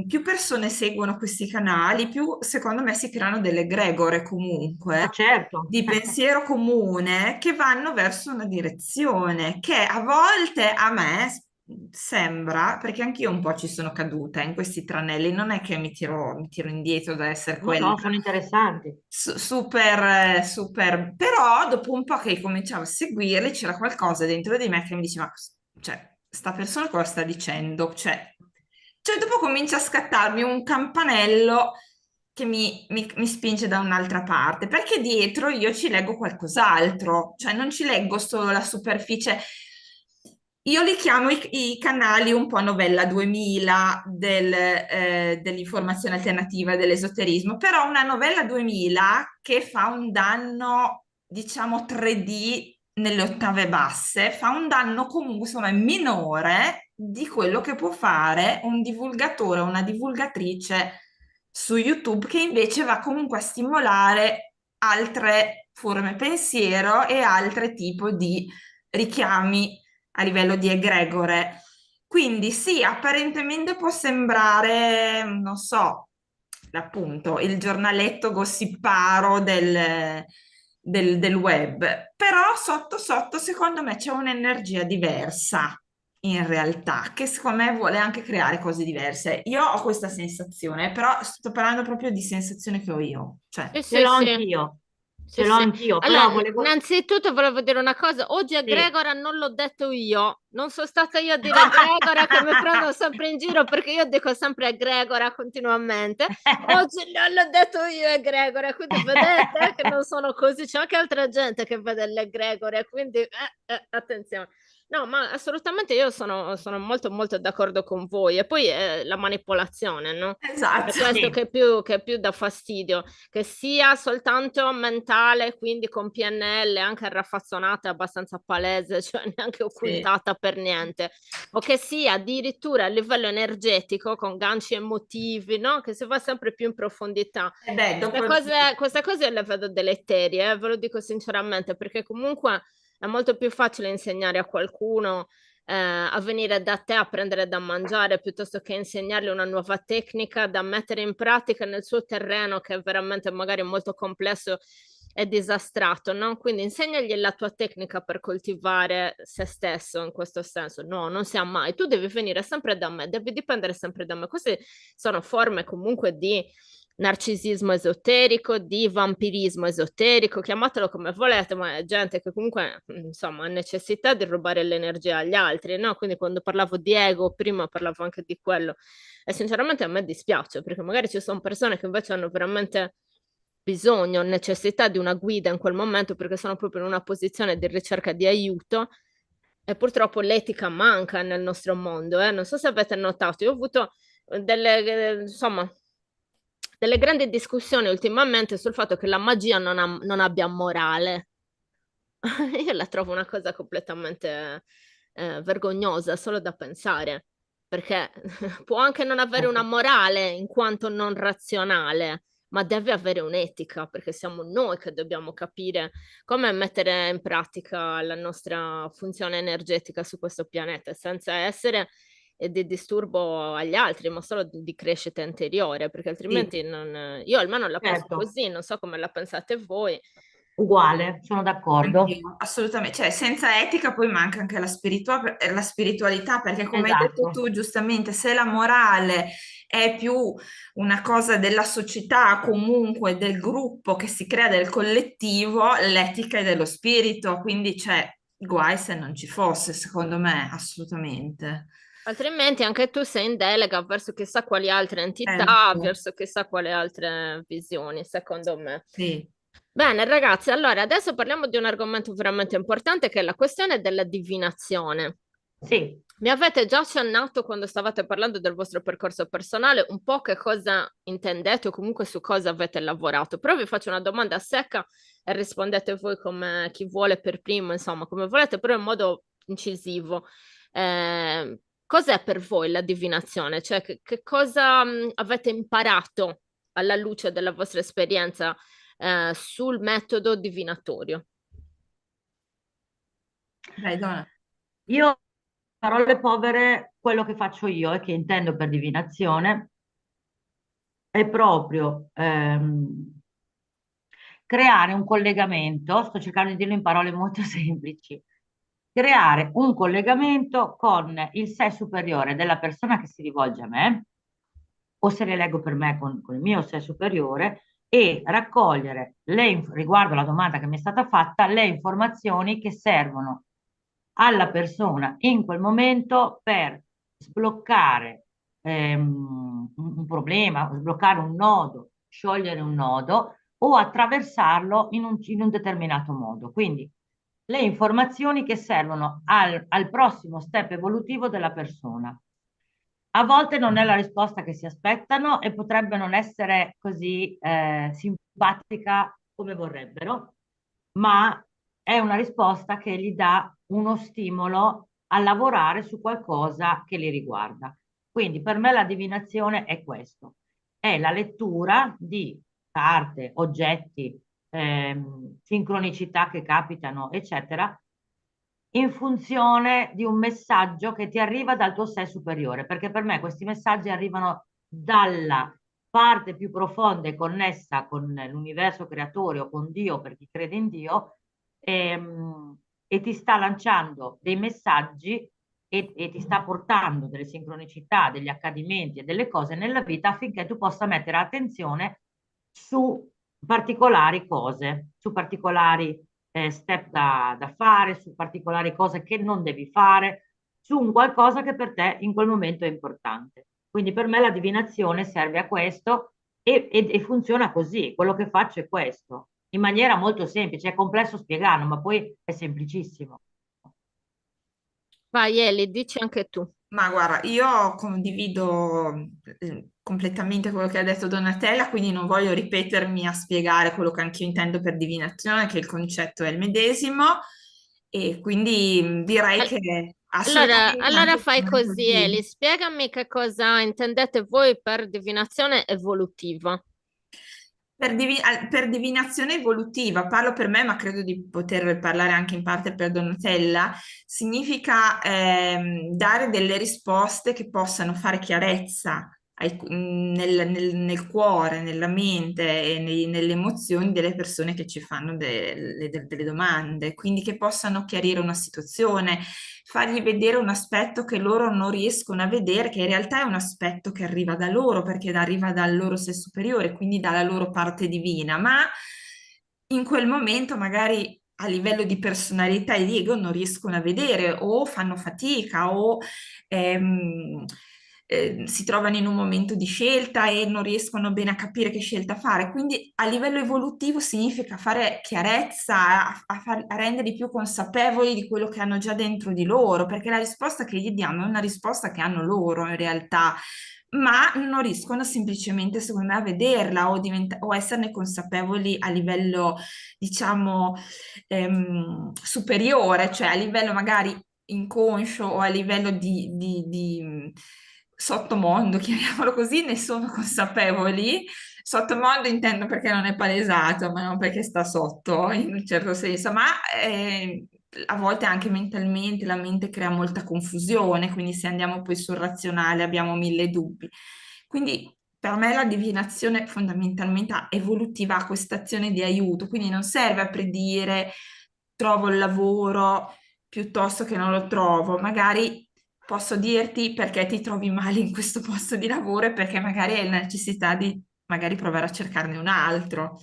più persone seguono questi canali, più secondo me si creano delle egregore ma comunque certo, di pensiero comune che vanno verso una direzione che a volte a me sembra, perché anch'io un po' ci sono caduta in questi tranelli, non è che mi tiro indietro da essere no, quella no, sono interessanti. super, super, però dopo un po' che cominciavo a seguirli c'era qualcosa dentro di me che mi diceva, cioè, sta persona cosa sta dicendo? Cioè, cioè dopo comincia a scattarmi un campanello che mi spinge da un'altra parte, perché dietro io ci leggo qualcos'altro, cioè non ci leggo solo la superficie. Io li chiamo i canali un po' novella 2000 dell'informazione alternativa e dell'esoterismo, però una novella 2000 che fa un danno, diciamo 3D nelle ottave basse, fa un danno comunque insomma minore di quello che può fare un divulgatore o una divulgatrice su YouTube, che invece va comunque a stimolare altre forme pensiero e altri tipi di richiami a livello di egregore. Quindi sì, apparentemente può sembrare, non so, appunto, il giornaletto gossiparo del web, però sotto sotto secondo me c'è un'energia diversa in realtà, che secondo me vuole anche creare cose diverse. Io ho questa sensazione, però sto parlando proprio di sensazione che ho io, cioè, Sì, Ce sì, l'ho sì. anch'io, Sì, ce l'ho sì. anch'io, Allora, però volevo... innanzitutto volevo dire una cosa. Oggi a Sì. Gregora non l'ho detto io. Non sono stata io a dire Gregora che mi prendono sempre in giro perché io dico sempre Gregora continuamente. Oggi non l'ho detto io e Gregora, quindi vedete che non sono così. C'è anche altra gente che vede le Gregore, quindi attenzione. No, ma assolutamente io sono molto molto d'accordo con voi. E poi la manipolazione, no? È Esatto. questo Sì, che più dà fastidio, che sia soltanto mentale, quindi con PNL anche raffazzonata, abbastanza palese, cioè neanche Sì. occultata per niente, o che sia addirittura a livello energetico con ganci emotivi, no? Che si va sempre più in profondità. E beh, dopo... Queste cose io le vedo deleterie, ve lo dico sinceramente, perché comunque è molto più facile insegnare a qualcuno a venire da te a prendere da mangiare piuttosto che insegnargli una nuova tecnica da mettere in pratica nel suo terreno che è veramente magari molto complesso e disastrato, no? Quindi insegnagli la tua tecnica per coltivare se stesso in questo senso. No, non sia mai. Tu devi venire sempre da me, devi dipendere sempre da me. Queste sono forme comunque di narcisismo esoterico, di vampirismo esoterico, chiamatelo come volete, ma è gente che comunque, insomma, ha necessità di rubare l'energia agli altri, no? Quindi quando parlavo di ego, prima parlavo anche di quello. E sinceramente a me dispiace, perché magari ci sono persone che invece hanno veramente bisogno, necessità di una guida in quel momento, perché sono proprio in una posizione di ricerca di aiuto. E purtroppo l'etica manca nel nostro mondo, eh? Non so se avete notato, io ho avuto insomma, delle grandi discussioni ultimamente sul fatto che la magia non abbia morale. Io la trovo una cosa completamente vergognosa solo da pensare, perché può anche non avere una certo. morale in quanto non razionale, ma deve avere un'etica, perché siamo noi che dobbiamo capire come mettere in pratica la nostra funzione energetica su questo pianeta, senza essere di disturbo agli altri, ma solo di crescita interiore, perché Sì. altrimenti non, io almeno la penso Certo, così, non so come la pensate voi. uguale, sono d'accordo. Anch'io, assolutamente, cioè senza etica poi manca anche la spiritualità, perché come hai detto Esatto. tu giustamente, se la morale è più una cosa della società, comunque del gruppo che si crea del collettivo, l'etica è dello spirito, quindi c'è guai se non ci fosse, secondo me, assolutamente. Altrimenti anche tu sei in delega verso chissà quali altre entità, Certo, verso chissà quali altre visioni, secondo me. sì, Bene, ragazzi, allora adesso parliamo di un argomento veramente importante che è la questione della divinazione. Sì, Mi avete già accennato quando stavate parlando del vostro percorso personale un po' che cosa intendete o comunque su cosa avete lavorato, però vi faccio una domanda a secca e rispondete voi come chi vuole per primo, insomma, come volete, però in modo incisivo. Cos'è per voi la divinazione? Cioè, che cosa avete imparato alla luce della vostra esperienza sul metodo divinatorio? dai, Donna. io, parole povere, quello che faccio io e che intendo per divinazione è proprio creare un collegamento, sto cercando di dirlo in parole molto semplici, creare un collegamento con il sé superiore della persona che si rivolge a me, o se le leggo per me con il mio sé superiore, e raccogliere riguardo alla domanda che mi è stata fatta, le informazioni che servono alla persona in quel momento per sbloccare un problema, sbloccare un nodo, sciogliere un nodo o attraversarlo in un determinato modo. Quindi le informazioni che servono al prossimo step evolutivo della persona. A volte non è la risposta che si aspettano e potrebbe non essere così simpatica come vorrebbero, ma è una risposta che gli dà uno stimolo a lavorare su qualcosa che li riguarda. Quindi per me la divinazione è questo, è la lettura di carte, oggetti, sincronicità che capitano, eccetera, in funzione di un messaggio che ti arriva dal tuo sé superiore, perché per me questi messaggi arrivano dalla parte più profonda e connessa con l'universo creatore o con Dio, per chi crede in Dio, e ti sta lanciando dei messaggi e ti sta portando delle sincronicità, degli accadimenti e delle cose nella vita affinché tu possa mettere attenzione su particolari cose, su particolari step da fare, su particolari cose che non devi fare, su un qualcosa che per te in quel momento è importante. Quindi per me la divinazione serve a questo e funziona così. Quello che faccio è questo, in maniera molto semplice. È complesso spiegarlo, ma poi è semplicissimo. Vai Eli, dici anche tu. Ma guarda, io condivido completamente quello che ha detto Donatella, quindi non voglio ripetermi a spiegare quello che anch'io intendo per divinazione, che il concetto è il medesimo, e quindi direi Al- che Allora, assolutamente allora anche fai come così, Eli, così. spiegami che cosa intendete voi per divinazione evolutiva. Per divinazione evolutiva, parlo per me, ma credo di poter parlare anche in parte per Donatella, significa dare delle risposte che possano fare chiarezza nel cuore, nella mente e nelle emozioni delle persone che ci fanno delle domande, quindi che possano chiarire una situazione, fargli vedere un aspetto che loro non riescono a vedere, che in realtà è un aspetto che arriva da loro, perché arriva dal loro sé superiore, quindi dalla loro parte divina, ma in quel momento magari a livello di personalità e di ego non riescono a vedere o fanno fatica o ehm, si trovano in un momento di scelta e non riescono bene a capire che scelta fare. Quindi a livello evolutivo significa fare chiarezza, a renderli più consapevoli di quello che hanno già dentro di loro, perché la risposta che gli diamo è una risposta che hanno loro in realtà. Ma non riescono semplicemente, secondo me, a vederla o esserne consapevoli a livello, diciamo, superiore, cioè a livello magari inconscio o a livello di sottomondo, chiamiamolo così, ne sono consapevoli. Sottomondo intendo perché non è palesato, ma non perché sta sotto in un certo senso, ma a volte anche mentalmente la mente crea molta confusione, quindi se andiamo poi sul razionale abbiamo mille dubbi. Quindi per me la divinazione fondamentalmente evolutiva ha questa azione di aiuto, quindi non serve a predire trovo il lavoro piuttosto che non lo trovo, magari posso dirti perché ti trovi male in questo posto di lavoro e perché magari hai la necessità di magari provare a cercarne un altro.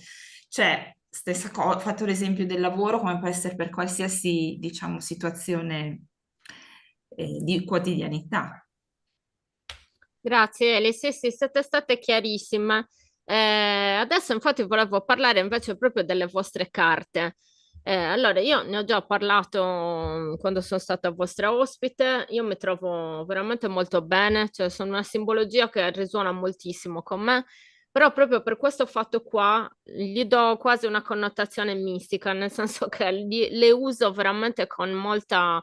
Cioè, stessa cosa, ho fatto l'esempio del lavoro come può essere per qualsiasi, diciamo, situazione di quotidianità. Grazie Eli, sì, sì, siete state chiarissime. Adesso infatti volevo parlare invece proprio delle vostre carte. Allora, io ne ho già parlato quando sono stata vostra ospite, io mi trovo veramente molto bene, cioè sono una simbologia che risuona moltissimo con me, però proprio per questo fatto qua gli do quasi una connotazione mistica, nel senso che le uso veramente con molta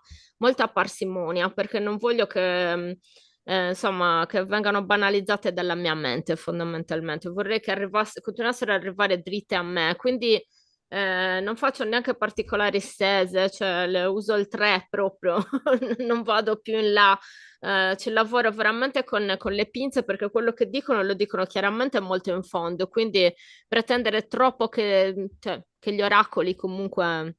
parsimonia, perché non voglio che insomma, che vengano banalizzate dalla mia mente fondamentalmente. Vorrei che continuassero ad arrivare dritte a me, quindi non faccio neanche particolari stese, cioè le uso il 3 proprio, non vado più in là. Ci lavoro veramente con le pinze perché quello che dicono lo dicono chiaramente molto in fondo, quindi pretendere troppo cioè, che gli oracoli comunque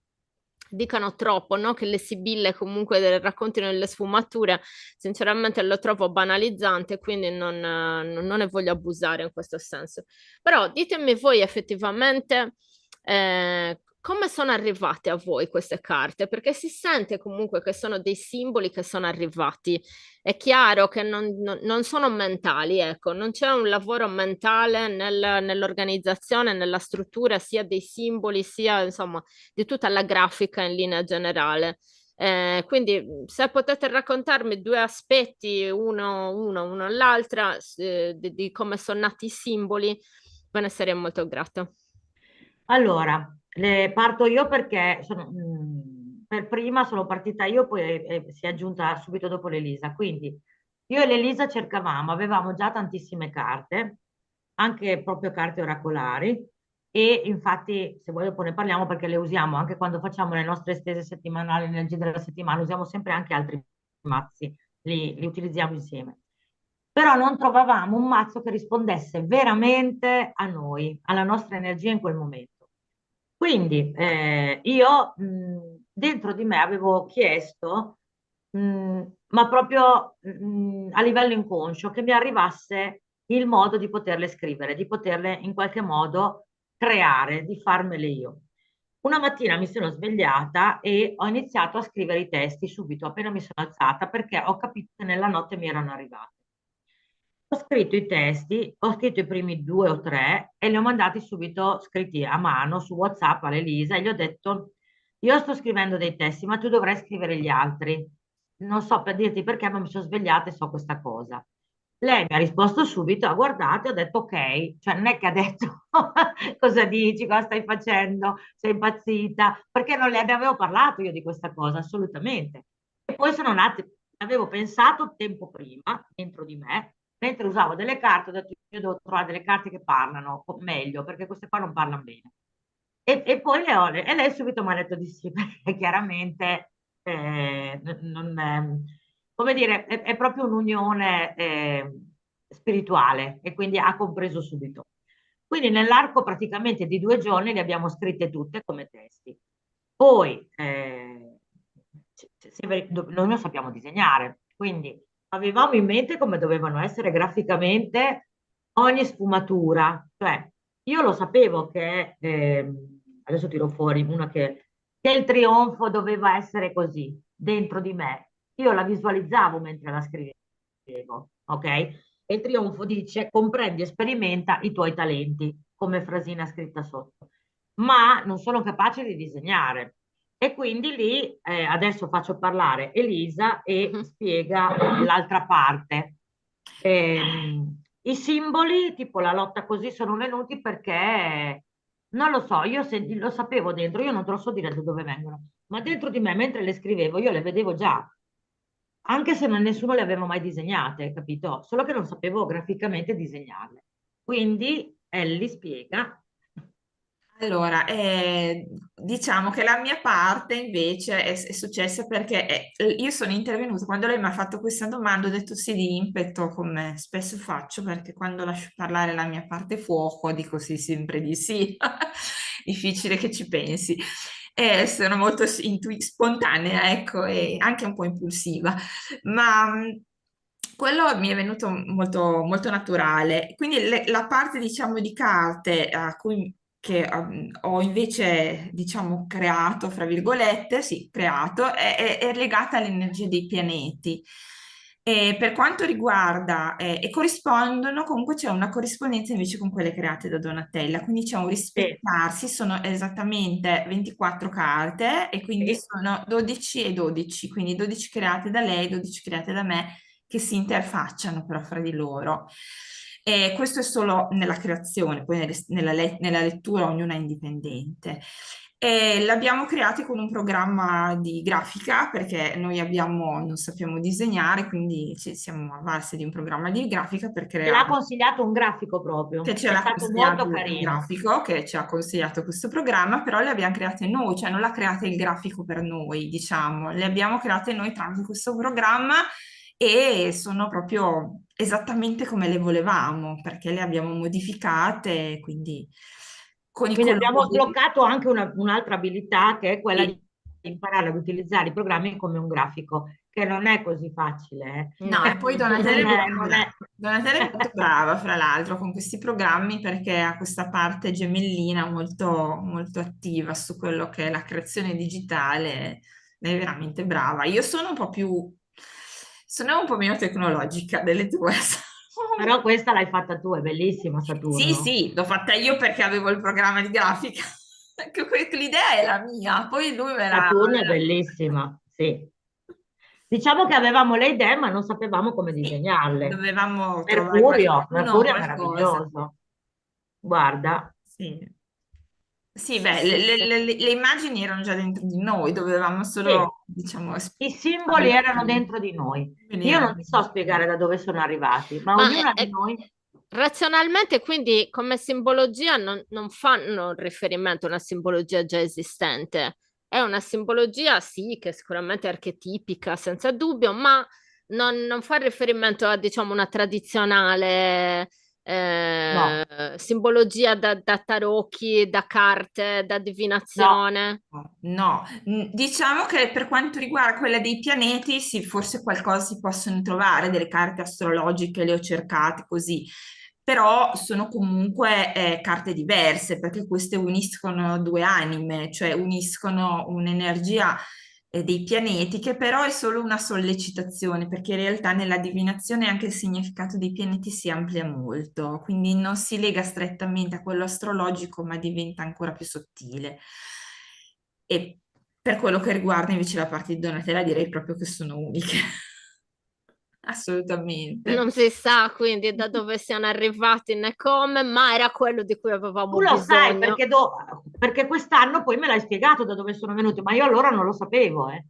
dicano troppo, no? Che le sibille comunque raccontino le sfumature, sinceramente lo trovo banalizzante, quindi non ne voglio abusare in questo senso. Però ditemi voi effettivamente come sono arrivate a voi queste carte? Perché si sente comunque che sono dei simboli che sono arrivati. È chiaro che non sono mentali, ecco, non c'è un lavoro mentale nell'organizzazione, nella struttura sia dei simboli, sia insomma di tutta la grafica in linea generale. Quindi se potete raccontarmi due aspetti, uno l'altra, di come sono nati i simboli, ve ne sarei molto grata. Allora, parto io perché per prima sono partita io, poi si è aggiunta subito dopo l'Elisa. Quindi io e l'Elisa cercavamo, avevamo già tantissime carte, anche proprio carte oracolari, e infatti, se vuoi dopo ne parliamo perché le usiamo anche quando facciamo le nostre stese settimanali, energie della settimana, usiamo sempre anche altri mazzi, li utilizziamo insieme. Però non trovavamo un mazzo che rispondesse veramente a noi, alla nostra energia in quel momento. Quindi io dentro di me avevo chiesto, ma proprio a livello inconscio, che mi arrivasse il modo di poterle scrivere, di poterle in qualche modo creare, di farmele io. Una mattina mi sono svegliata e ho iniziato a scrivere i testi subito, appena mi sono alzata, perché ho capito che nella notte mi erano arrivati. Ho scritto i testi, ho scritto i primi due o tre e li ho mandati subito scritti a mano su WhatsApp all'Elisa e gli ho detto, io sto scrivendo dei testi, ma tu dovrai scrivere gli altri. Non so per dirti perché, ma mi sono svegliata e so questa cosa. Lei mi ha risposto subito, ha guardato e ha detto ok, cioè non è che ha detto cosa dici, cosa stai facendo, sei impazzita, perché non le avevo parlato io di questa cosa, assolutamente. E poi sono nate, avevo pensato tempo prima, dentro di me, mentre usavo delle carte, ho detto io devo trovare delle carte che parlano meglio, perché queste qua non parlano bene. E poi e lei subito mi ha detto di sì, perché chiaramente non, come dire, è proprio un'unione spirituale e quindi ha compreso subito. Quindi nell'arco praticamente di 2 giorni le abbiamo scritte tutte come testi. Poi noi non sappiamo disegnare, quindi avevamo in mente come dovevano essere graficamente ogni sfumatura, cioè io lo sapevo che, adesso tiro fuori una che il trionfo doveva essere così, dentro di me. Io la visualizzavo mentre la scrivevo, ok? E il trionfo dice, comprendi e sperimenta i tuoi talenti, come frasina scritta sotto. Ma non sono capace di disegnare. E quindi lì adesso faccio parlare Elisa e Mhm. spiega l'altra parte. I simboli, tipo la lotta così, sono venuti perché non lo so, io lo sapevo dentro, io non te lo so dire da dove vengono, ma dentro di me, mentre le scrivevo, io le vedevo già, anche se nessuno le aveva mai disegnate, capito? Solo che non sapevo graficamente disegnarle. Quindi Ellie spiega. Allora, diciamo che la mia parte invece è successa perché io sono intervenuta quando lei mi ha fatto questa domanda, ho detto sì di impeto, come spesso faccio, perché quando lascio parlare la mia parte fuoco dico sì, sempre di sì, difficile che ci pensi. Sono molto spontanea, ecco, e anche un po' impulsiva, ma quello mi è venuto molto, molto naturale. Quindi la parte, diciamo, di carte a cui che ho invece, diciamo, creato, fra virgolette, sì, creato, è legata all'energia dei pianeti. E per quanto riguarda, e corrispondono, comunque c'è una corrispondenza invece con quelle create da Donatella, quindi c'è un Sì, rispettarsi, sono esattamente 24 carte e quindi sì, sono 12 e 12, quindi 12 create da lei, 12 create da me che si interfacciano però fra di loro. E questo è solo nella creazione, poi nella lettura ognuna è indipendente. E l'abbiamo creati con un programma di grafica perché noi non sappiamo disegnare, quindi ci siamo avvalsi di un programma di grafica per ce l'ha creare consigliato un grafico che proprio, ce è l'ha stato molto consigliato il carino. grafico, che ci ha consigliato questo programma, però le abbiamo create noi, cioè non l'ha creata il grafico per noi, diciamo, le abbiamo create noi tramite questo programma e sono proprio esattamente come le volevamo, perché le abbiamo modificate, quindi con i Quindi abbiamo colori. sbloccato anche un'altra abilità che è quella Sì. imparare ad utilizzare i programmi come un grafico, che non è così facile. No, e poi Non è, non è- Donatella è molto brava, fra l'altro, con questi programmi perché ha questa parte gemellina molto, molto attiva su quello che è la creazione digitale. Lei è veramente brava. Io sono un po' meno tecnologica delle tue. Però questa l'hai fatta tu, è bellissima Sì, Saturno. sì, l'ho fatta io perché avevo il programma di grafica. L'idea è la mia, poi lui Saturno è bellissima, sì. Diciamo che avevamo le idee, ma non sapevamo come Sì, disegnarle. dovevamo trovare Mercurio, qualcuno o Mercurio è qualcosa. meraviglioso. Guarda, Sì. Sì, Sì, beh, sì, sì. le immagini erano già dentro di noi, dovevamo sì, solo, diciamo, i simboli farle erano dentro di noi. Io non venire. ti so spiegare da dove sono arrivati, ma Ma ognuna di noi, razionalmente, quindi, come simbologia non fanno riferimento a una simbologia già esistente. È una simbologia, sì, che sicuramente è archetipica, senza dubbio, ma non fa riferimento a, diciamo, una tradizionale no, simbologia da tarocchi, da carte, da no. divinazione. No, diciamo che per quanto riguarda quella dei pianeti, sì, forse qualcosa si possono trovare, delle carte astrologiche, le ho cercate così, però sono comunque carte diverse perché queste uniscono due anime, cioè uniscono un'energia dei pianeti che però è solo una sollecitazione, perché in realtà nella divinazione anche il significato dei pianeti si amplia molto, quindi non si lega strettamente a quello astrologico, ma diventa ancora più sottile. E per quello che riguarda invece la parte di Donatella, direi proprio che sono uniche. Assolutamente. Non si sa quindi da dove siano arrivati né come, ma era quello di cui Tu avevamo lo sai bisogno. perché quest'anno poi me l'hai spiegato da dove sono venuti, ma io allora non lo sapevo, eh.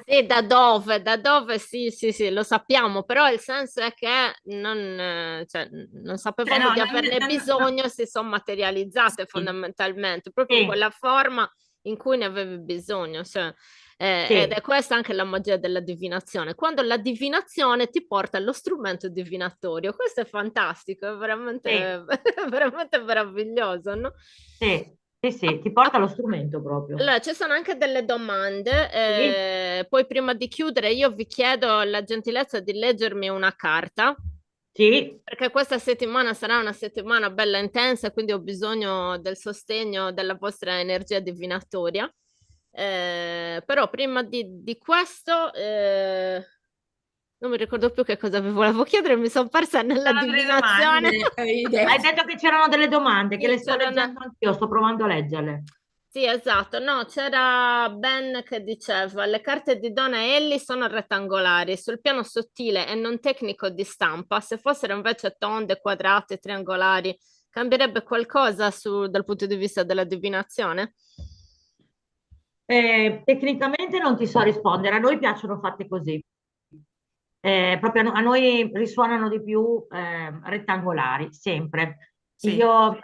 Sì, da dove, sì, sì, sì, lo sappiamo, però il senso è che cioè, non Cioè, sapevamo no, di averne bisogno, si sono materializzate sì, fondamentalmente, proprio in Sì, quella forma in cui ne avevi bisogno, cioè, ed sì, è questa anche la magia della divinazione, quando la divinazione ti porta allo strumento divinatorio, questo è fantastico, è veramente, sì, veramente meraviglioso, no? sì, sì, sì, ti A- porta allo strumento proprio. Allora, ci sono anche delle domande, Sì, poi prima di chiudere io vi chiedo la gentilezza di leggermi una carta, sì. perché questa settimana sarà una settimana bella intensa, quindi ho bisogno del sostegno della vostra energia divinatoria. Però prima di questo, non mi ricordo più che cosa vi volevo chiedere, mi sono persa nella sono delle divinazione. domande, idee. Hai detto che c'erano delle domande, che Sì, le sto leggendo anch'io, sto provando a leggerle. sì, esatto. No, c'era Ben che diceva: le carte di Donna e Ellie sono rettangolari sul piano sottile e non tecnico di stampa. Se fossero invece tonde, quadrate, triangolari, cambierebbe qualcosa dal punto di vista della divinazione? Tecnicamente non ti so rispondere, a noi piacciono fatte così. Proprio a noi risuonano di più rettangolari, sempre. Sì. Io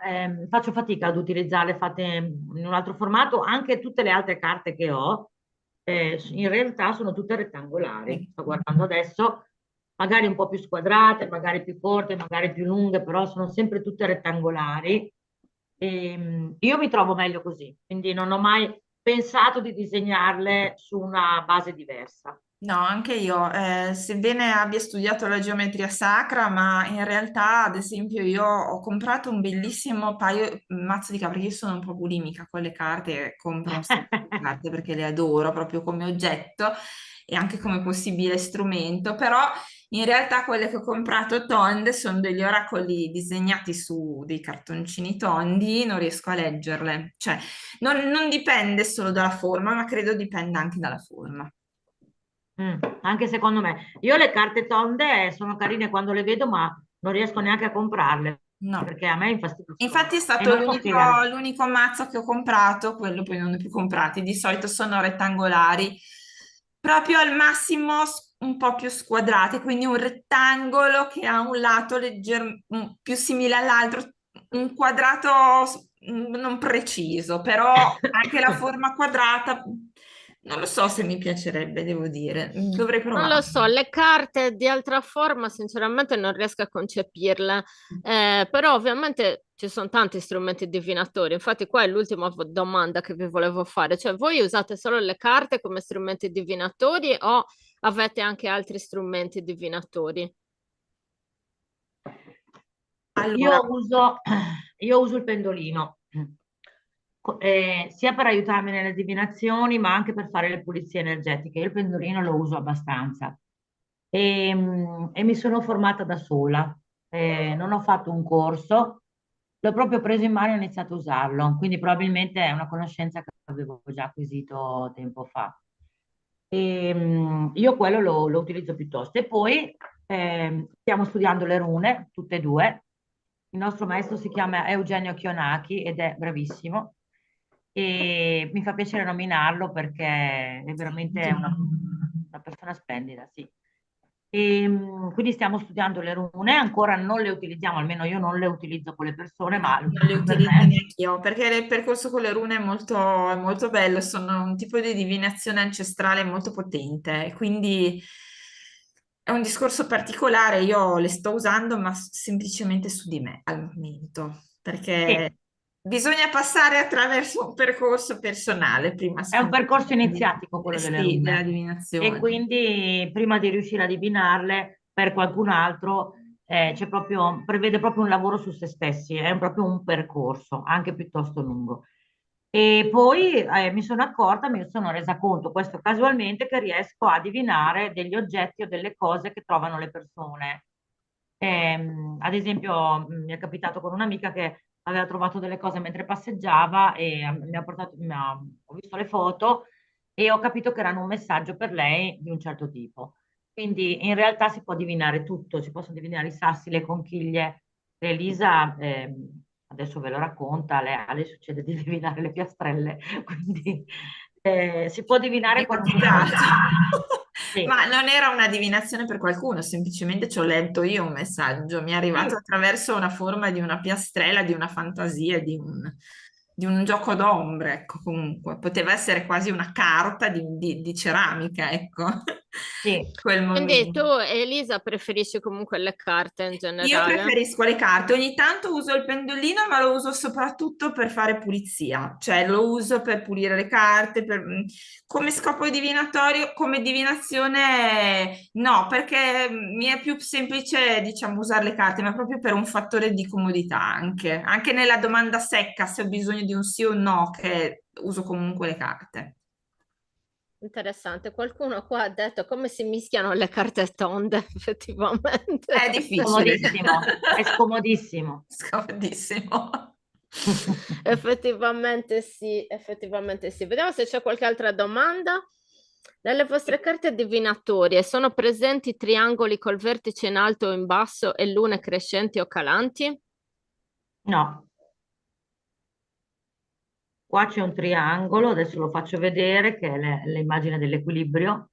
faccio fatica ad utilizzarle fatte in un altro formato, anche tutte le altre carte che ho, in realtà sono tutte rettangolari. Sto guardando adesso, magari un po' più squadrate, magari più corte, magari più lunghe, però sono sempre tutte rettangolari. Io mi trovo meglio così, quindi non ho mai pensato di disegnarle su una base diversa. No, anche io, sebbene abbia studiato la geometria sacra, ma in realtà, ad esempio, io ho comprato un bellissimo mazzo di carte, perché io sono un po' bulimica con le carte, compro un sacco di carte perché le adoro proprio come oggetto e anche come possibile strumento, però in realtà quelle che ho comprato tonde sono degli oracoli disegnati su dei cartoncini tondi, non riesco a leggerle, cioè non dipende solo dalla forma, ma credo dipenda anche dalla forma. Anche secondo me. Io le carte tonde sono carine quando le vedo, ma non riesco neanche a comprarle No. perché a me infastidiscono Infatti è e stato non so spiegare. l'unico mazzo che ho comprato, quello poi non ne ho più comprati, di solito sono rettangolari, proprio al massimo un po' più squadrati, quindi un rettangolo che ha un lato più simile all'altro, un quadrato non preciso, però anche la forma quadrata, non lo so se mi piacerebbe, devo dire, dovrei Non lo provare. so, le carte di altra forma sinceramente non riesco a concepirle, però ovviamente ci sono tanti strumenti divinatori. Infatti, qua è l'ultima domanda che vi volevo fare. Cioè, voi usate solo le carte come strumenti divinatori o avete anche altri strumenti divinatori? Allora, Io uso il pendolino, sia per aiutarmi nelle divinazioni, ma anche per fare le pulizie energetiche. Io il pendolino lo uso abbastanza e mi sono formata da sola. Non ho fatto un corso, l'ho proprio preso in mano e ho iniziato a usarlo, quindi probabilmente è una conoscenza che avevo già acquisito tempo fa. Io quello lo utilizzo piuttosto. E poi stiamo studiando le rune, tutte e due. Il nostro maestro si chiama Eugenio Chionacchi ed è bravissimo e mi fa piacere nominarlo perché è veramente una persona splendida, sì. Quindi stiamo studiando le rune, ancora non le utilizziamo, almeno io non le utilizzo con le persone, no, ma lo non le utilizzo per utilizzo me. neanche io, perché il percorso con le rune è molto bello, sono un tipo di divinazione ancestrale molto potente, quindi è un discorso particolare, io le sto usando, ma semplicemente su di me al momento, Sì, perché bisogna passare attraverso un percorso personale prima, è un secondo percorso me, iniziatico quello delle sì, della rune e divinazione. quindi prima di riuscire a divinarle per qualcun altro prevede proprio un lavoro su se stessi, è proprio un percorso anche piuttosto lungo. E poi mi sono accorta, mi sono resa conto, questo casualmente, che riesco a divinare degli oggetti o delle cose che trovano le persone. Ad esempio, mi è capitato con un'amica che aveva trovato delle cose mentre passeggiava e mi ha portato, ho visto le foto e ho capito che erano un messaggio per lei di un certo tipo. Quindi in realtà si può divinare tutto, si possono divinare i sassi, le conchiglie. Elisa adesso ve lo racconta, a lei succede di divinare le piastrelle, quindi si può divinare qualunque Dimenticato. cosa. Sì, Ma non era una divinazione per qualcuno, semplicemente ci ho letto io un messaggio, mi è arrivato sì, attraverso una forma di una piastrella, di una fantasia, di un gioco d'ombre, ecco, comunque. Poteva essere quasi una carta di ceramica, ecco, sì. quel Quindi tu, momento. Elisa, preferisci comunque le carte in Io generale? preferisco le carte, ogni tanto uso il pendolino, ma lo uso soprattutto per fare pulizia, cioè lo uso per pulire le carte, come scopo divinatorio, come divinazione no, perché mi è più semplice, diciamo, usare le carte, ma proprio per un fattore di comodità anche, anche nella domanda secca, se ho bisogno di un sì o un no, che uso comunque le carte. Interessante. Qualcuno qua ha detto come si mischiano le carte tonde, effettivamente. È difficile, Scomodissimo, è scomodissimo. scomodissimo. Effettivamente sì, effettivamente sì. Vediamo se c'è qualche altra domanda. Nelle vostre carte divinatorie sono presenti triangoli col vertice in alto o in basso e lune crescenti o calanti? No, qua c'è un triangolo, adesso lo faccio vedere, che è l'immagine dell'equilibrio.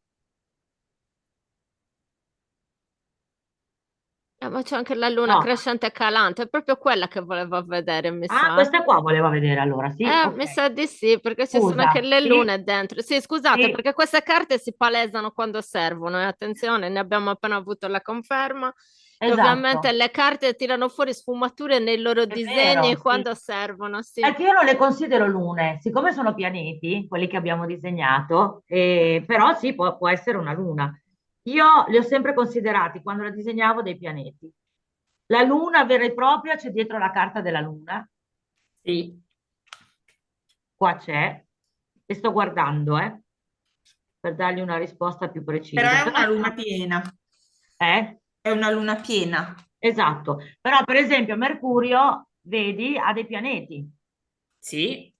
Ma c'è anche la luna No, crescente e calante, è proprio quella che volevo vedere, mi ah, sa. questa qua voleva vedere allora, sì, ok. Mi sa di sì, perché ci sono anche Scusa, le sì, lune dentro. Sì, scusate, sì, perché queste carte si palesano quando servono, e attenzione, ne abbiamo appena avuto la conferma. E ovviamente esatto, le carte tirano fuori sfumature nei loro è disegni vero, sì. quando servono, sì. Perché io non le considero lune, siccome sono pianeti, quelli che abbiamo disegnato, però sì, può essere una luna. Io li ho sempre considerati, quando la disegnavo, dei pianeti. La luna vera e propria c'è dietro la carta della luna, Sì. qua c'è, e sto guardando, per dargli una risposta più Però precisa. è Però, una luna piena, eh, è una luna piena. esatto. Però, per esempio, Mercurio, vedi, ha dei pianeti. Sì.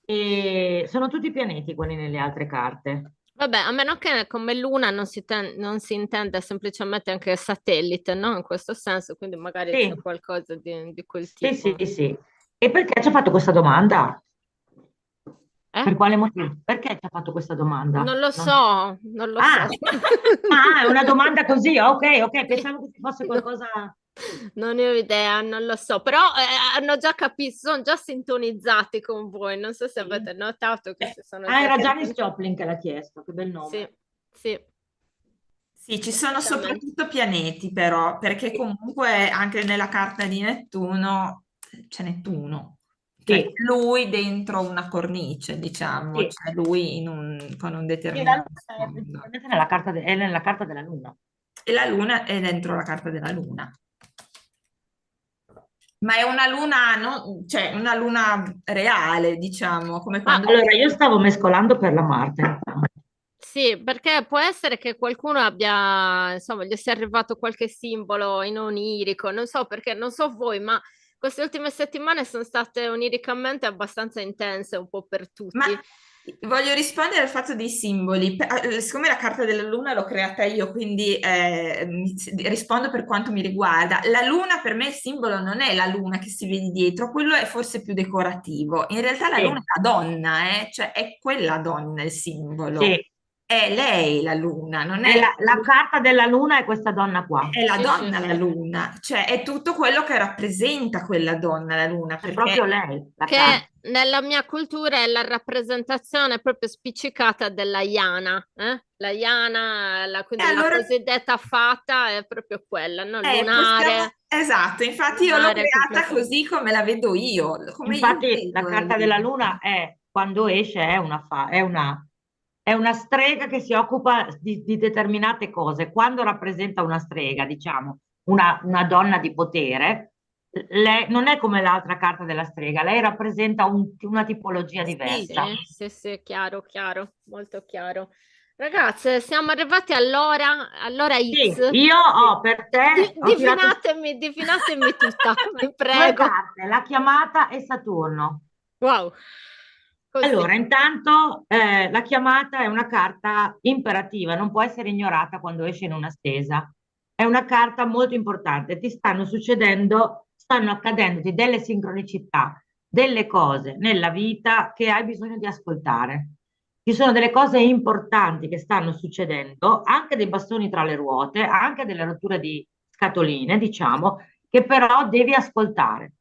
E sono tutti pianeti quelli nelle altre carte. Vabbè, a meno che come luna non si intenda semplicemente anche satellite, no? In questo senso, quindi magari c'è Sì, qualcosa di quel sì, sì, tipo. sì. E perché ci ha fatto questa domanda? Eh? Per quale motivo? Perché ci ha fatto questa domanda? Non lo Non- so, non lo so. Ah, ah, è una domanda così, ok, ok, Sì. pensavo che ci fosse No, qualcosa... non ne ho idea, non lo so, però hanno già capito, sono già sintonizzati con voi. Non so se Sì. avete notato che si sono Ah, già era Janis sintonizzati. Joplin che l'ha chiesto, che bel Sì, nome. sì. Sì, ci sono Esattamente. soprattutto pianeti però, perché comunque anche nella carta di Nettuno c'è Nettuno, cioè Sì, lui dentro una cornice, diciamo, sì. cioè lui con un Sì, la determinato luna è sfondo. principalmente nella carta, è nella carta della luna. E la luna è dentro la carta della luna. Ma è una luna, cioè una luna reale, diciamo, come Ma quando... Allora, io stavo mescolando per la Marte. sì, perché può essere che qualcuno abbia, insomma, gli sia arrivato qualche simbolo in onirico, non so perché, non so voi, ma queste ultime settimane sono state oniricamente abbastanza intense un po' per Ma tutti. voglio rispondere al fatto dei simboli. Siccome la carta della luna l'ho creata io, quindi rispondo per quanto mi riguarda. La luna per me il simbolo non è la luna che si vede dietro, quello è forse più decorativo. In realtà la luna Sì, è la donna, cioè è quella donna il simbolo. sì. È lei la luna, non E è la carta della luna è questa donna qua. è la Sì, sì, donna la sì. luna, cioè è tutto quello che rappresenta quella donna la luna, È proprio perché lei, la carta. Che nella mia cultura è la rappresentazione proprio spiccicata della Iana, eh? La Iana, e quindi la allora cosiddetta fata è proprio quella, no? Lunare, esatto, infatti io l'ho lunare creata completo. così come la vedo io, come io Infatti, la vedo la carta della luna. luna è, quando esce, è una strega che si occupa di determinate cose. Quando rappresenta una strega, diciamo, una donna di potere, lei non è come l'altra carta della strega, lei rappresenta una tipologia Sì, diversa. Sì, sì, sì, chiaro, chiaro, molto chiaro. Ragazze, siamo arrivati all'ora Sì, X. io ho per te, ho tirato Divinatemi tutta, vi due prego. carte, la chiamata e Saturno. Wow, così. Allora, intanto la chiamata è una carta imperativa, non può essere ignorata quando esce in una stesa. È una carta molto importante, ti stanno succedendo, stanno accadendoti delle sincronicità, delle cose nella vita che hai bisogno di ascoltare. Ci sono delle cose importanti che stanno succedendo, anche dei bastoni tra le ruote, anche delle rotture di scatoline, diciamo, che però devi ascoltare.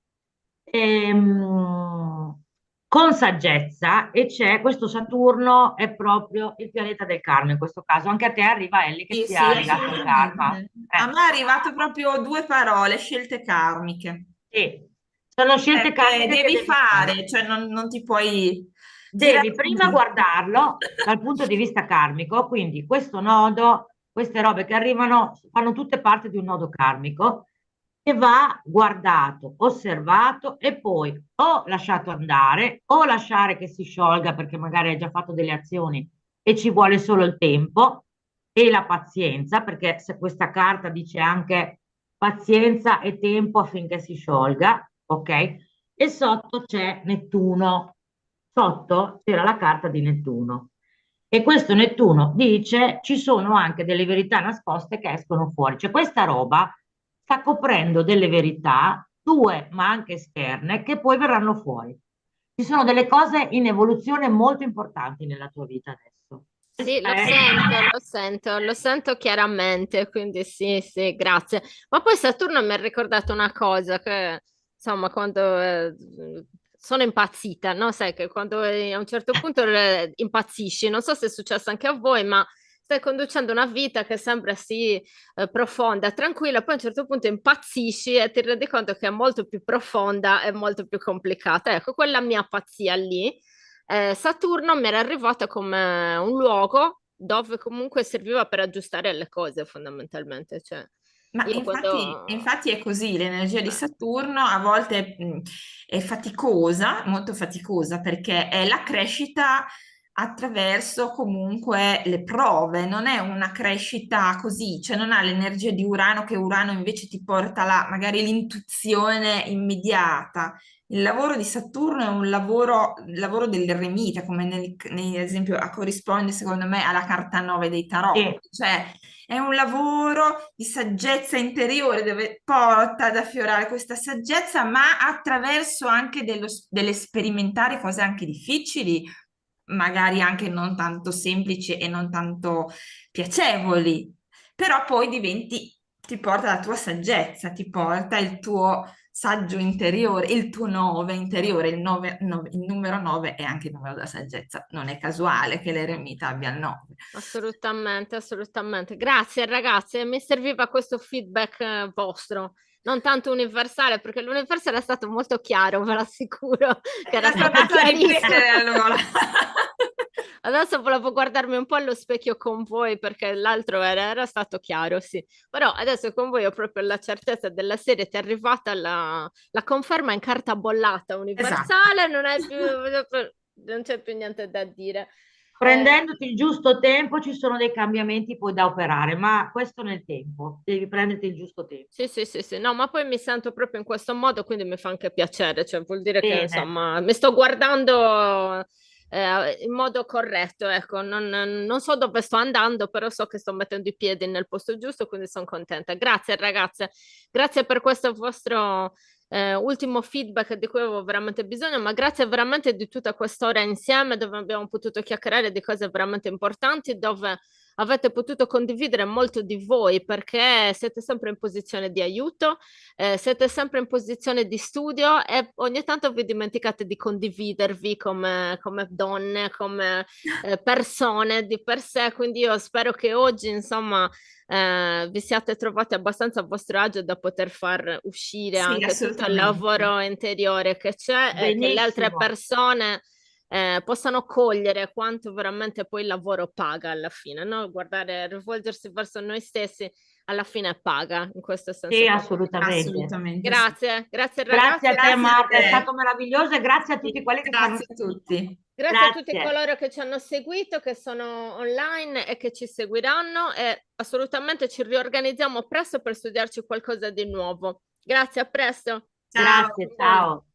Ehm, con saggezza, e c'è questo Saturno, è proprio il pianeta del karma in questo caso. Anche a te arriva, Ellie, che sì, sia sì, legato al karma. assolutamente. A me è arrivato proprio due parole, scelte karmiche. Sì, sono scelte Che karmiche che devi devi fare. fare, cioè non ti puoi girare Devi prima così. guardarlo dal punto di vista karmico, quindi questo nodo, queste robe che arrivano, fanno tutte parte di un nodo karmico che va guardato, osservato e poi o lasciato andare o lasciare che si sciolga perché magari hai già fatto delle azioni e ci vuole solo il tempo e la pazienza, perché se questa carta dice anche pazienza e tempo affinché si sciolga, ok? E sotto c'è Nettuno. Sotto c'era la carta di Nettuno. E questo Nettuno dice ci sono anche delle verità nascoste che escono fuori. Cioè questa roba sta coprendo delle verità, tue ma anche esterne, che poi verranno fuori. Ci sono delle cose in evoluzione molto importanti nella tua vita adesso. Sì, Questa è... lo sento chiaramente, quindi sì, sì, grazie. Ma poi Saturno mi ha ricordato una cosa che, insomma, quando sono impazzita, no? Sai che quando a un certo punto impazzisci, non so se è successo anche a voi, ma stai conducendo una vita che sembra sì, profonda, tranquilla, poi a un certo punto impazzisci e ti rendi conto che è molto più profonda e molto più complicata. Ecco, quella mia pazzia lì Saturno mi era arrivata come un luogo dove comunque serviva per aggiustare le cose fondamentalmente. Cioè, Ma io quando... infatti è così, l'energia di Saturno a volte è faticosa, molto faticosa, perché è la crescita attraverso comunque le prove, non è una crescita così, cioè non ha l'energia di Urano che Urano invece ti porta magari l'intuizione immediata. Il lavoro di Saturno è il lavoro dell'eremita, come esempio corrisponde secondo me alla carta 9 dei tarot, Sì, cioè è un lavoro di saggezza interiore dove porta ad affiorare questa saggezza, ma attraverso anche delle sperimentare cose anche difficili, magari anche non tanto semplici e non tanto piacevoli, però poi ti porta la tua saggezza, ti porta il tuo saggio interiore, il tuo 9 interiore, il numero 9 è anche il numero della saggezza. Non è casuale che l'eremita abbia il 9. Assolutamente, assolutamente. Grazie ragazzi, mi serviva questo feedback vostro, non tanto universale, perché l'universale è stato molto chiaro, ve l'assicuro, che era L'ho stato tornato a chiarissimo. ripetere allora. Adesso volevo guardarmi un po' allo specchio con voi perché l'altro era stato chiaro, sì. Però adesso con voi ho proprio la certezza della serie, ti è arrivata la conferma in carta bollata Esatto. universale, non c'è più niente da dire. Prendendoti il giusto tempo ci sono dei cambiamenti poi da operare, ma questo nel tempo, devi prenderti il giusto tempo. Sì, sì, sì, sì, no, ma poi mi sento proprio in questo modo, quindi mi fa anche piacere, cioè vuol dire che Bene, insomma mi sto guardando in modo corretto, ecco, non so dove sto andando, però so che sto mettendo i piedi nel posto giusto, quindi sono contenta. Grazie ragazze, grazie per questo vostro ultimo feedback di cui avevo veramente bisogno, ma grazie veramente di tutta quest'ora insieme dove abbiamo potuto chiacchierare di cose veramente importanti, dove avete potuto condividere molto di voi perché siete sempre in posizione di aiuto, siete sempre in posizione di studio e ogni tanto vi dimenticate di condividervi come donne, come persone di per sé. Quindi io spero che oggi, insomma, vi siate trovati abbastanza a vostro agio da poter far uscire Sì, anche tutto il assolutamente. lavoro interiore che c'è e che le altre benissimo. persone possano cogliere quanto veramente poi il lavoro paga alla fine, no? Guardare, rivolgersi verso noi stessi alla fine paga, in questo senso Sì, qua. assolutamente. Assolutamente sì. Grazie, grazie Grazie ragazzi, a te Grazie a Marta, è te. stato meraviglioso e grazie a tutti quelli che ci hanno Grazie a seguito. tutti. grazie a tutti Grazie. coloro che ci hanno seguito, che sono online e che ci seguiranno e assolutamente ci riorganizziamo presto per studiarci qualcosa di nuovo. Grazie, a presto. Ciao. Grazie, ciao.